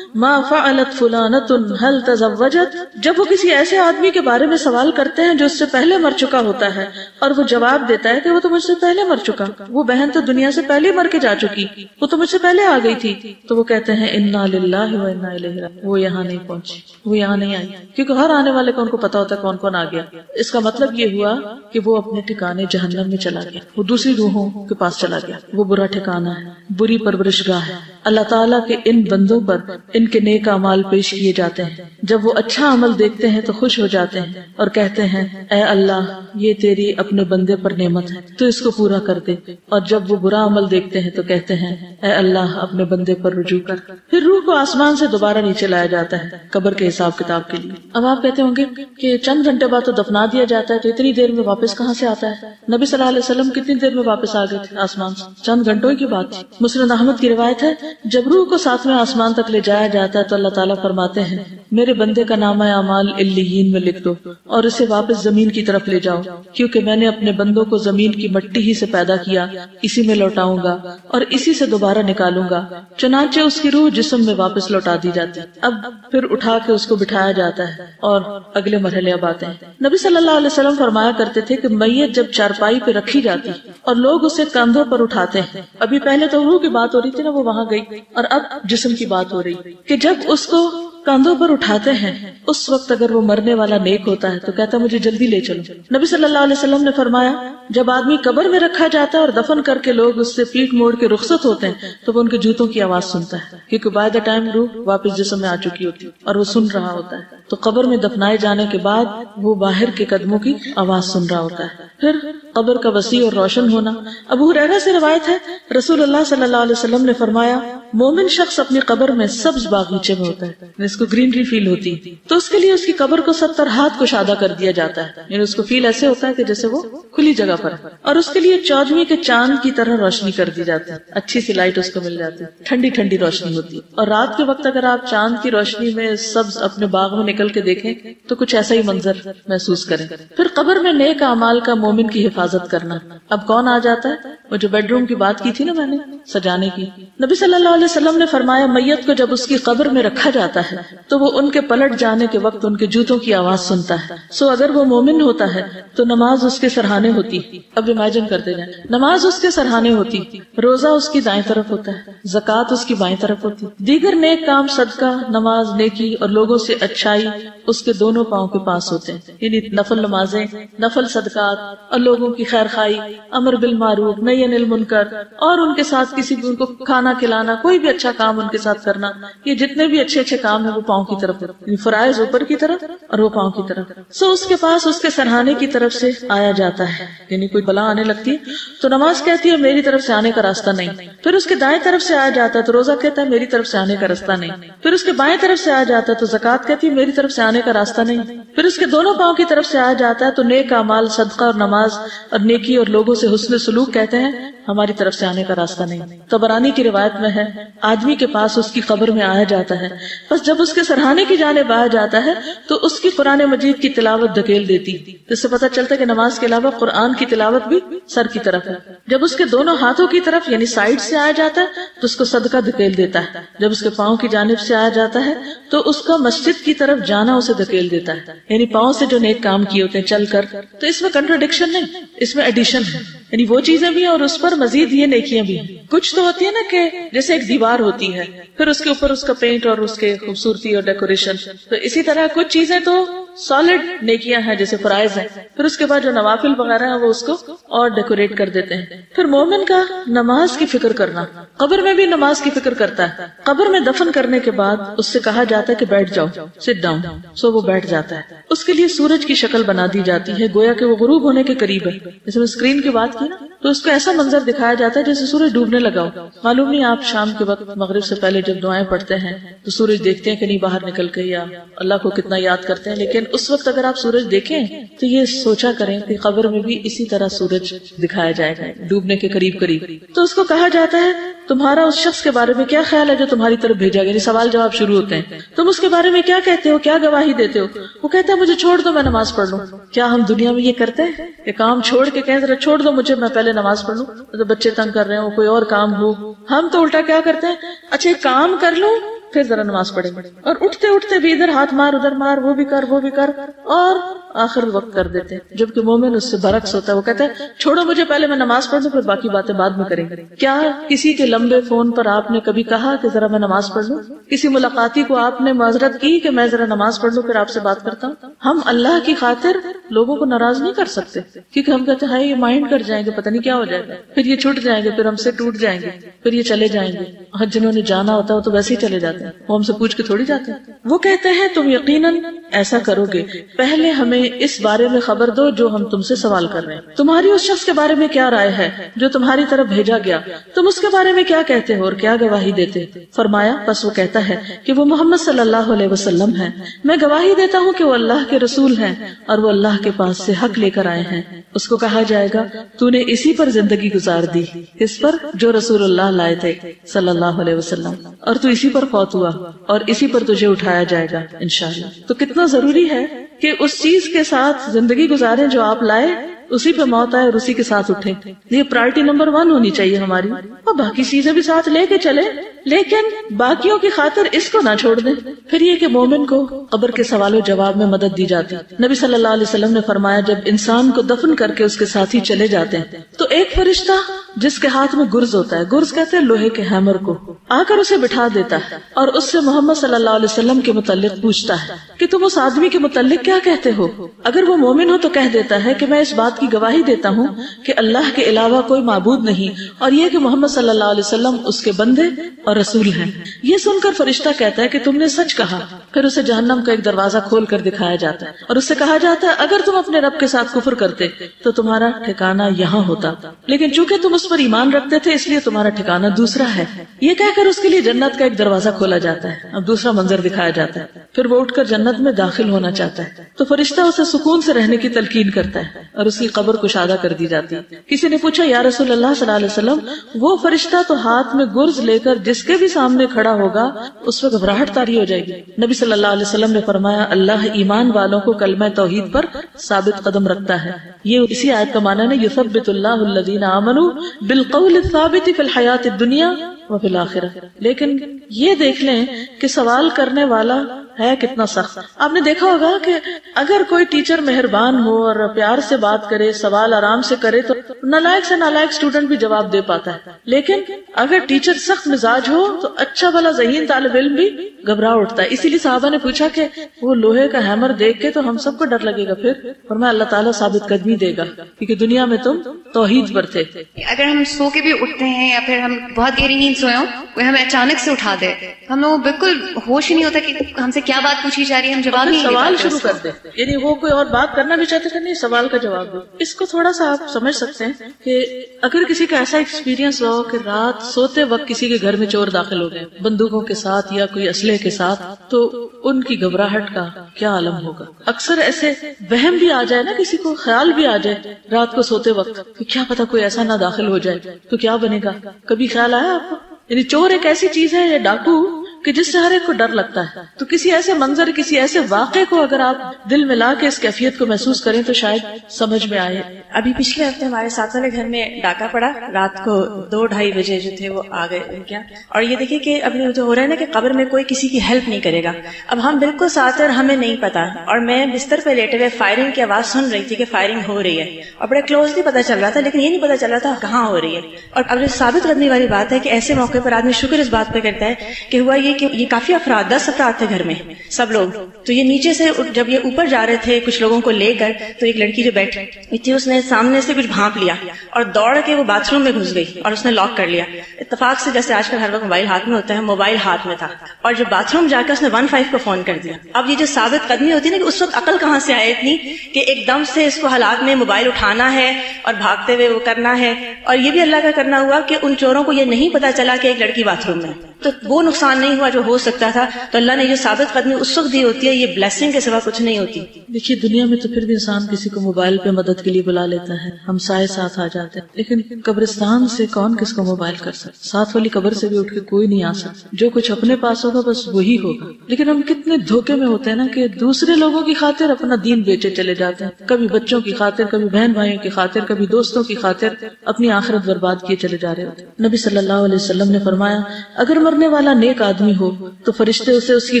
ما فعلت فلانۃ هل تزوجت۔ جب وہ کسی ایسے آدمی کے بارے میں سوال کرتے ہیں جو اس سے پہلے مر چکا ہوتا ہے اور وہ جواب دیتا ہے کہ وہ تو مجھ سے پہلے مر چکا، وہ بہن تو دنیا سے پہلے مر کے جا چکی، وہ تو مجھ سے پہلے آ گئی تھی، تو وہ کہتے ہیں انا للہ و انا الیہ راجعون۔ وہ یہاں نہیں پہنچی، وہ یہاں نہیں آئی، کیونکہ ہر آنے والے کو ان کو پتا ہوتا ہے کون کون آ گیا۔ اس کا مطلب یہ ہوا کہ وہ اپنے ٹھکانے جہنم میں چلا گیا، وہ دوسری روحوں کے پاس چلا گیا، وہ برا ٹھکانہ ہے، بری پرورش گاہ ہے۔ اللہ تعالیٰ کے ان بندوں پر ان کے نیک اعمال پیش کیے جاتے ہیں، جب وہ اچھا عمل دیکھتے ہیں تو خوش ہو جاتے ہیں اور کہتے ہیں اے اللہ یہ تیری اپنے بندے پر نعمت ہے تو اس کو پورا کر دے، اور جب وہ برا عمل دیکھتے ہیں تو کہتے ہیں اے اللہ اپنے بندے پر رجوع کر۔ پھر روح کو آسمان سے دوبارہ نیچے لایا جاتا ہے قبر کے حساب کتاب کے لیے۔ اب آپ کہتے ہوں گے کہ چند گھنٹے بعد تو دفنا دیا جاتا ہے، تو اتنی دیر میں واپس کہاں سے آتا ہے؟ نبی صلی اللہ علیہ وسلم کتنی دیر میں واپس آ گئے تھے آسمان سے؟ چند گھنٹوں کی بات تھی۔ مسند احمد کی روایت ہے جب روح کو ساتویں آسمان تک لے جایا جاتا ہے تو اللہ تعالیٰ فرماتے ہیں میرے بندے کا نامہ اعمال علیین میں لکھ دو اور اسے واپس زمین کی طرف لے جاؤ، کیونکہ میں نے اپنے بندوں کو زمین کی مٹی ہی سے پیدا کیا، اسی میں لوٹاؤں گا اور اسی سے دوبارہ نکالوں گا۔ چنانچہ اس کی روح جسم میں واپس لوٹا دی جاتی، اب پھر اٹھا کے اس کو بٹھایا جاتا ہے اور اگلے مرحلے اب آتے ہیں۔ نبی صلی اللہ علیہ وسلم فرمایا کرتے تھے کہ میت جب چارپائی پہ رکھی جاتی اور لوگ اسے کندھوں پر اٹھاتے ہیں، ابھی پہلے تو روح کی بات ہو رہی تھی نا، وہ وہاں گئی، اور اب جسم کی بات ہو رہی کہ جب اس کو کاندھوں پر اٹھاتے ہیں اس وقت اگر وہ مرنے والا نیک ہوتا ہے تو کہتا ہے مجھے جلدی لے چلو۔ نبی صلی اللہ علیہ وسلم نے فرمایا جب آدمی قبر میں رکھا جاتا ہے اور دفن کر کے لوگ اس سے پیٹ موڑ کے رخصت ہوتے ہیں تو وہ ان کے جوتوں کی آواز سنتا ہے، کیونکہ بائی دا ٹائم روح واپس جسم میں آ چکی ہوتی اور وہ سن رہا ہوتا ہے۔ تو قبر میں دفنائے جانے کے بعد وہ باہر کے قدموں کی آواز سن رہا ہوتا ہے۔ پھر قبر کا وسیع اور روشن ہونا۔ ابو ہریرہ سے روایت ہے رسول اللہ صلی اللہ علیہ وسلم نے فرمایا مومن شخص اپنی قبر میں سبز باغیچے میں ہوتا ہے، اس کو گرینری فیل ہوتی، تو اس کے لیے اس کی قبر کو 70 ہاتھ کشادہ کر دیا جاتا ہے، یعنی اس کو فیل ایسے ہوتا ہے کہ جیسے وہ کھلی جگہ پر ہے، اور اس کے لیے 14ویں کے چاند کی طرح روشنی کر دی جاتی ہے، اچھی سی لائٹ اس کو مل جاتی ہے، ٹھنڈی ٹھنڈی روشنی ہوتی ہے۔ اور رات کے وقت اگر آپ چاند کی روشنی میں سبز اپنے باغ میں نکل کے دیکھیں تو کچھ ایسا ہی منظر محسوس کریں۔ پھر قبر میں نیک اعمال کا مومن کی حفاظت کرنا۔ اب کون آ جاتا ہے؟ وہ جو بیڈ روم کی بات کی تھی نا میں نے سجانے کی، نبی صلی اللہ علیہ وسلم نے فرمایا میت کو جب اس کی قبر میں رکھا جاتا ہے تو وہ ان کے پلٹ جانے کے وقت ان کے جوتوں کی آواز سنتا ہے، سو اگر وہ مومن ہوتا ہے تو نماز اس کے سرہانے ہوتی، اب امیجن کرتے جائیں، نماز اس کے سرہانے ہوتی، روزہ اس کی دائیں طرف ہوتا ہے، زکوٰۃ اس کی بائیں طرف ہوتی، دیگر نیک کام صدقہ، نماز، نیکی اور لوگوں سے اچھائی اس کے دونوں پاؤں کے پاس ہوتے ہیں، یعنی نفل نمازیں، نفل صدقات اور لوگوں کی خیر خواہی، امر بالمعروف، نہی عن المنکر، اور ان کے ساتھ کسی بھی ان کو کھانا کھلانا، کوئی بھی اچھا کام ان کے ساتھ کرنا، یہ جتنے بھی اچھے اچھے کام ہیں وہ پاؤں کی طرف، یعنی فرائض اوپر کی طرف اور وہ پاؤں کی طرف، سو اس کے پاس اس کے سرہانے کی طرف سے آیا جاتا ہے، یعنی کوئی بلا آنے لگتی ہے تو نماز کہتی ہے میری طرف سے آنے کا راستہ نہیں، پھر اس کے دائیں طرف سے آیا جاتا ہے تو روزہ کہتا ہے میری طرف سے آنے کا راستہ نہیں، پھر اس کے بائیں طرف سے آیا جاتا ہے تو زکوٰۃ کہتی ہے میری طرف سے آنے کا راستہ نہیں، پھر اس کے دونوں پاؤں کی طرف سے آیا جاتا ہے تو نیک اعمال، صدقہ اور نماز اور نیکی اور لوگوں سے حسن سلوک کہتے ہیں ہماری طرف سے آنے کا راستہ نہیں۔ طبرانی کی روایت میں ہے آدمی کے پاس اس کی قبر میں آیا جاتا ہے، بس جب اس کے سرہانے کی جانب آیا جاتا ہے تو اس کی قرآن مجید کی تلاوت دھکیل دیتی، جس سے پتہ چلتا ہے کہ نماز کے علاوہ قرآن کی تلاوت بھی سر کی طرف ہے۔ جب اس کے دونوں ہاتھوں کی طرف یعنی سائڈ سے آیا جاتا ہے تو اس کو صدقہ دھکیل دیتا ہے، جب اس کے پاؤں کی جانب سے آیا جاتا ہے تو اس کا مسجد کی طرف جانا اسے دھکیل دیتا ہے، یعنی پاؤں سے جو نیک کام کیے ہوتے ہیں چل کر، تو اس میں کنٹراڈکشن نہیں، اس میں ایڈیشن ہے، یعنی وہ چیزیں بھی ہیں اور اس پر مزید یہ نیکیاں بھی ہیں. کچھ تو ہوتی ہے نا کہ جیسے ایک دیوار ہوتی ہے, پھر اس کے اوپر اس کا پینٹ اور اس کے خوبصورتی اور ڈیکوریشن, تو اسی طرح کچھ چیزیں تو سالڈ نیکیاں ہیں جیسے فرائض ہیں, پھر اس کے بعد جو نوافل وغیرہ ہیں وہ اس کو اور ڈیکوریٹ کر دیتے ہیں. پھر مومن کا نماز کی فکر کرنا, قبر میں بھی نماز کی فکر کرتا ہے. قبر میں دفن کرنے کے بعد اس سے کہا جاتا ہے کہ بیٹھ جاؤ, سٹ ڈاؤن, سو وہ بیٹھ جاتا ہے. اس کے لیے سورج کی شکل بنا دی جاتی ہے گویا کہ وہ غروب ہونے کے قریب ہے. جیسے میں اسکرین کی بات کی نا, تو اس کو ایسا منظر دکھایا جاتا ہے جیسے سورج ڈوبنے لگا ہو. معلوم نہیں آپ شام کے وقت مغرب سے پہلے جب دعائیں پڑھتے ہیں تو سورج دیکھتے ہیں کہ نہیں باہر نکل کے, یا اللہ کو کتنا یاد کرتے ہیں, لیکن اس وقت اگر آپ سورج دیکھیں تو یہ سوچا کریں کہ قبر میں بھی اسی طرح سورج دکھایا جائے گا ڈوبنے کے قریب قریب. تو اس کو کہا جاتا ہے تمہارا اس شخص کے بارے میں کیا خیال ہے جو تمہاری طرف بھیجا گیا. سوال جواب شروع ہوتے ہیں, تم اس کے بارے میں کیا کہتے ہو, کیا گواہی دیتے ہو. وہ کہتا ہے مجھے چھوڑ دو, میں نماز پڑھ لوں. کیا ہم دنیا میں یہ کرتے ہیں کہ کام چھوڑ کے کہیں ذرا چھوڑ دو مجھے, میں پہلے نماز پڑھ لوں. تو بچے تنگ کر رہے ہوں, کوئی اور کام ہو, ہم تو الٹا کیا کرتے ہیں, اچھا ایک کام کر لوں پھر ذرا نماز پڑھیں گے, اور اٹھتے اٹھتے بھی ادھر ہاتھ مار ادھر مار, وہ بھی کر وہ بھی کر, اور آخر وقت کر دیتے ہیں. جبکہ مومن اس سے برعکس ہوتا ہے, وہ کہتا ہے چھوڑو مجھے پہلے میں نماز پڑھ لوں پھر باقی باتیں بعد میں کریں گے. کیا کسی کے لمبے فون پر آپ نے کبھی کہا کہ ذرا میں نماز پڑھ لوں؟ کسی ملاقاتی کو آپ نے معذرت کی کہ میں ذرا نماز پڑھ لوں پھر آپ سے بات کرتا ہوں؟ ہم اللہ کی خاطر لوگوں کو ناراض نہیں کر سکتے, کیونکہ ہم کہتے ہیں یہ مائنڈ کر جائیں گے, پتہ نہیں کیا ہو جائے گا, پھر یہ چھوٹ جائیں گے, پھر ہم سے ٹوٹ جائیں گے, پھر یہ چلے جائیں گے. جنہوں نے جانا ہوتا ہے وہ تو ویسے ہی چلے جاتے ہیں, وہ ہم سے پوچھ کے تھوڑی جاتے ہیں. وہ کہتے ہیں تم یقیناً ایسا کرو گے, پہلے ہمیں اس بارے میں خبر دو جو ہم تم سے سوال کر رہے ہیں. تمہاری اس شخص کے بارے میں کیا رائے ہے جو تمہاری طرف بھیجا گیا, تم اس کے بارے میں کیا کہتے ہو اور کیا گواہی دیتے؟ فرمایا بس وہ کہتا ہے کہ وہ محمد صلی اللہ علیہ وسلم ہے, میں گواہی دیتا ہوں کہ وہ اللہ کے رسول ہیں اور وہ اللہ کے پاس سے حق لے کر آئے ہیں. اس کو کہا جائے گا تو نے اسی پر زندگی گزار دی, اس پر جو رسول اللہ لائے تھے صلی اللہ علیہ وسلم, اور تو اسی پر فوت ہوا اور اسی پر تجھے اٹھایا جائے گا انشاءاللہ. تو کتنا ضروری ہے کہ اس چیز کے ساتھ زندگی گزاریں جو آپ لائے, اسی پہ موت آئے اور اسی کے ساتھ اٹھیں. یہ پرائرٹی نمبر 1 ہونی چاہیے ہماری, اور باقی چیزیں بھی ساتھ لے کے چلے, لیکن باقیوں کی خاطر اس کو نہ چھوڑ دیں. پھر یہ کہ مومن کو قبر کے سوال و جواب میں مدد دی جاتی. نبی صلی اللہ علیہ وسلم نے فرمایا جب انسان کو دفن کر کے اس کے ساتھی چلے جاتے ہیں تو ایک فرشتہ جس کے ہاتھ میں گرز ہوتا ہے, گرز کہتے ہیں لوہے کے ہیمر کو, آ کر اسے بٹھا دیتا ہے اور اس سے محمد صلی اللہ علیہ وسلم کے متعلق پوچھتا ہے کہ تم اس آدمی کے متعلق کیا کہتے ہو. اگر وہ مومن ہو تو کہہ دیتا ہے کہ میں اس بات کی گواہی دیتا ہوں کہ اللہ کے علاوہ کوئی معبود نہیں, اور یہ کہ محمد صلی اللہ علیہ وسلم اس کے بندے اور رسول ہیں. یہ سن کر فرشتہ کہتا ہے کہ تم نے سچ کہا. پھر اسے جہنم کا ایک دروازہ کھول کر دکھایا جاتا ہے اور اس سے کہا جاتا ہے اگر تم اپنے رب کے ساتھ کفر کرتے تو تمہارا ٹھکانہ یہاں ہوتا, لیکن چونکہ تم اس پر ایمان رکھتے تھے اس لیے تمہارا ٹھکانہ دوسرا ہے. یہ کہہ کر اس کے لیے جنت کا ایک دروازہ کھولا جاتا ہے, اب دوسرا منظر دکھایا جاتا ہے. پھر وہ اٹھ کر جنت میں داخل ہونا چاہتا ہے تو فرشتہ اسے سکون سے رہنے کی تلقین کرتا ہے اور اس کی قبر کشادہ کر دی جاتی ہے. کسی نے پوچھا یا رسول اللہ صلی اللہ علیہ وسلم, وہ فرشتہ تو ہاتھ میں گرز لے کر جس کے بھی سامنے کھڑا ہوگا اس پہ گھبراہٹ طاری ہو جائے گی. نبی صلی اللہ علیہ وسلم نے فرمایا اللہ ایمان والوں کو کلمہ توحید پر ثابت قدم رکھتا ہے. یہ اسی آیت کا معنی ہے یثبت اللہ الذین آمنوا بالقول الثابت فی الحیات الدنیا وفی الآخرہ. لیکن یہ دیکھ لیں کہ سوال کرنے والا ہے کتنا سخت. آپ نے دیکھا ہوگا کہ اگر کوئی ٹیچر مہربان ہو اور پیار سے بات کرے, سوال آرام سے کرے تو نالائق سے نالائق اسٹوڈنٹ بھی جواب دے پاتا ہے. لیکن اگر ٹیچر سخت مزاج ہو تو اچھا بھلا ذہین طالب علم بھی گھبرا اٹھتا ہے. اسی لیے صحابہ نے پوچھا کہ وہ لوہے کا ہیمر دیکھ کے تو ہم سب کو ڈر لگے گا, پھر فرمایا اللہ تعالیٰ ثابت قدمی دے گا کیونکہ دنیا میں تم توحید پر تھے. اگر ہم سو کے بھی اٹھتے ہیں یا پھر ہم بہت گہری نیند سوئے ہوں, وہ ہمیں اچانک سے اٹھا دے, ہم لوگ بالکل ہوش ہی نہیں ہوتا کہ ہم سے کیا بات پوچھی جا رہی ہے, ہم جواب نہیں سوال شروع کر دیں. یعنی وہ کوئی اور بات کرنا بھی چاہتے تھے, نہیں سوال کا جواب دو. اس کو تھوڑا سا آپ سمجھ سکتے ہیں کہ اگر کسی کا ایسا ایکسپیرینس ہو کہ رات سوتے وقت کسی کے گھر میں چور داخل ہو گئے بندوقوں کے ساتھ یا کوئی اسلحے کے ساتھ, تو ان کی گھبراہٹ کا کیا عالم ہوگا. اکثر ایسے وہم بھی آ جائے نا, کسی کو خیال بھی آ جائے رات کو سوتے وقت کہ کیا پتا کوئی ایسا نہ داخل ہو جائے تو کیا بنے گا. کبھی خیال آیا آپ کو؟ یعنی چور ایک ایسی چیز ہے یا ڈاکو کہ جس سے ہر ایک کو ڈر لگتا ہے. تو کسی ایسے منظر، کسی ایسے واقعے کو اگر آپ دل میں لا کے اس کیفیت کو محسوس کریں تو شاید سمجھ میں آئے. ابھی پچھلے ہفتے ہمارے ساتھ والے گھر میں ڈاکہ پڑا، رات کو 2-2:30 بجے جو تھے وہ آ گئے ان کے. اور یہ دیکھیے کہ ابھی جو ہو رہا ہے نا کہ قبر میں کوئی کسی کی ہیلپ نہیں کرے گا. اب ہم بالکل ساتھ ہیں اور ہمیں نہیں پتا، اور میں بستر پہ لیٹے ہوئے فائرنگ کی آواز سن رہی تھی کہ فائرنگ ہو رہی ہے، اور بڑے کلوزلی پتا چل رہا تھا، لیکن یہ نہیں پتا چل رہا تھا کہاں ہو رہی ہے. اور اب جو ثابت کرنے والی بات ہے کہ ایسے موقع پر آدمی شکر اس بات پہ کرتا ہے کہ ہوا یہ کہ یہ کافی افراد، 10 افراد تھے گھر میں سب لوگ. تو یہ نیچے سے جب یہ اوپر جا رہے تھے کچھ لوگوں کو لے کر، تو ایک لڑکی جو بیٹھی تھی اس نے سامنے سے کچھ بھانپ لیا اور دوڑ کے وہ باتھ روم میں گھس گئی اور اس نے لاک کر لیا. اتفاق سے جیسے آج کل ہر وقت موبائل ہاتھ میں ہوتا ہے، موبائل ہاتھ میں تھا، اور جو باتھ روم جا کے اس نے 15 کو فون کر دیا. اب یہ جو ثابت قدمی ہوتی ہے نا کہ اس وقت عقل کہاں سے آئے اتنی کہ ایک دم سے اس کو حالات میں موبائل اٹھانا ہے اور بھاگتے ہوئے وہ کرنا ہے. اور یہ بھی اللہ کا کرنا ہوا کہ ان چوروں کو یہ نہیں پتا چلا کہ ایک لڑکی باتھ روم میں، تو وہ نقصان نہیں ہوا جو ہو سکتا تھا. تو اللہ نے یہ ثابت قدمی اس وقت دی ہوتی ہے، یہ بلیسنگ کے سوا کچھ نہیں ہوتی. دیکھیے دنیا میں تو پھر بھی انسان کسی کو موبائل پہ مدد کے لیے بلا لیتا ہے، ہم سائے ساتھ آ جاتے ہیں، لیکن قبرستان سے کون کس کو موبائل کر سکتا؟ ساتھ والی قبر سے بھی اٹھ کے کوئی نہیں آ سکتا. جو کچھ اپنے پاس ہوگا بس وہی ہوگا. لیکن ہم کتنے دھوکے میں ہوتے ہیں نا کہ دوسرے لوگوں کی خاطر اپنا دین بیچے چلے جاتے ہیں، کبھی بچوں کی خاطر، کبھی بہن بھائیوں کی خاطر، کبھی دوستوں کی خاطر اپنی آخرت برباد کیے چلے جا رہے ہوتے ہیں. نبی صلی اللہ علیہ وسلم نے فرمایا اگر مرنے والا نیک آدمی ہو تو فرشتے اسے اس کی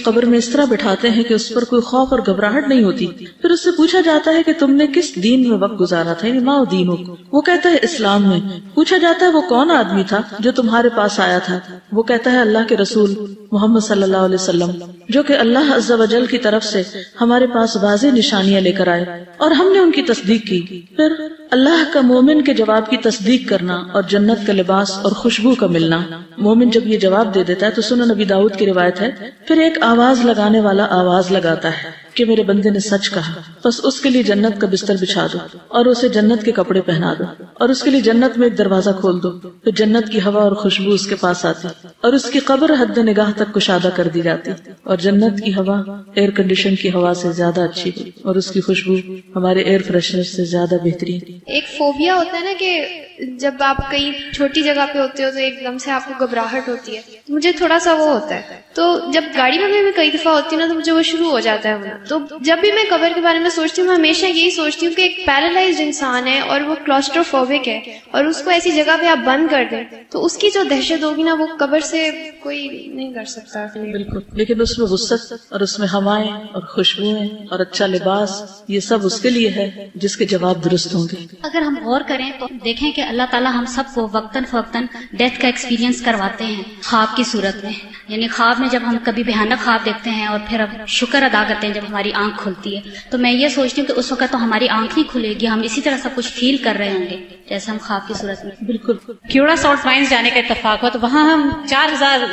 قبر میں اس طرح بٹھاتے ہیں کہ اس پر کوئی خوف اور گھبراہٹ نہیں ہوتی. پھر اس سے پوچھا جاتا ہے کہ تم نے کس دین میں وقت گزارا تھا، یعنی ماں دین ہو. وہ کہتا ہے اسلام میں. پوچھا جاتا ہے وہ کون آدمی تھا جو تمہارے پاس آیا تھا؟ وہ کہتا ہے اللہ کے رسول محمد صلی اللہ علیہ وسلم، جو کہ اللہ عز و جل کی طرف سے ہمارے پاس واضح نشانیاں لے کر آئے اور ہم نے ان کی تصدیق کی. پھر اللہ کا مومن کے جواب کی تصدیق کرنا اور جنت کا لباس اور خوشبو کا ملنا. مومن جب یہ جواب دے دیتا ہے تو سنن نبی داؤد کی روایت ہے، پھر ایک آواز لگانے والا آواز لگاتا ہے کہ میرے بندے نے سچ کہا، بس اس کے لیے جنت کا بستر بچھا دو اور اسے جنت کے کپڑے پہنا دو اور اس کے لیے جنت میں ایک دروازہ کھول دو. پھر جنت کی ہوا اور خوشبو اس کے پاس آتی اور اس کی قبر حد نگاہ تک کشادہ کر دی جاتی، اور جنت کی ہوا ایئر کنڈیشن کی ہوا سے زیادہ اچھی اور اس کی خوشبو ہمارے ایئر فریشنر سے زیادہ بہترین. ایک فوبیا ہوتا ہے نا کہ جب آپ کہیں چھوٹی جگہ پہ ہوتے ہو تو ایک دم سے آپ کو گھبراہٹ ہوتی ہے. مجھے تھوڑا سا وہ ہوتا ہے، تو جب گاڑی میں بھی کئی دفعہ ہوتی ہے نا تو مجھے وہ شروع ہو جاتا ہے ہونا. تو جب بھی میں قبر کے بارے میں سوچتی ہوں میں ہمیشہ یہی سوچتی ہوں کہ ایک پیرالائزڈ انسان ہے اور وہ کلاسٹروفوبک ہے، اور اس کو ایسی جگہ پہ آپ بند کر دیں تو اس کی جو دہشت ہوگی نا وہ قبر سے کوئی نہیں کر سکتا. بالکل، لیکن اس میں وسعت اور اس میں ہوائیں اور خوشبوئیں اور اچھا لباس، یہ سب اس کے لیے ہے جس کے جواب درست ہوں گے. اگر ہم غور کریں تو دیکھیں کہ اللہ تعالیٰ ہم سب کو وقتاً فوقتاً ڈیتھ کا ایکسپیرینس کرواتے ہیں خواب کی صورت میں. یعنی خواب میں جب ہم کبھی بھیانک خواب دیکھتے ہیں اور پھر ہم شکر ادا کرتے ہیں جب ہماری آنکھ کھلتی ہے، تو میں یہ سوچتی ہوں کہ اس وقت تو ہماری آنکھ نہیں کھلے گی، ہم اسی طرح سب کچھ فیل کر رہے ہوں گے جیسے ہم خواب کی صورت میں. بالکل. کیوڑا سالٹ مائنز جانے کا اتفاق ہوا تو وہاں ہم 4000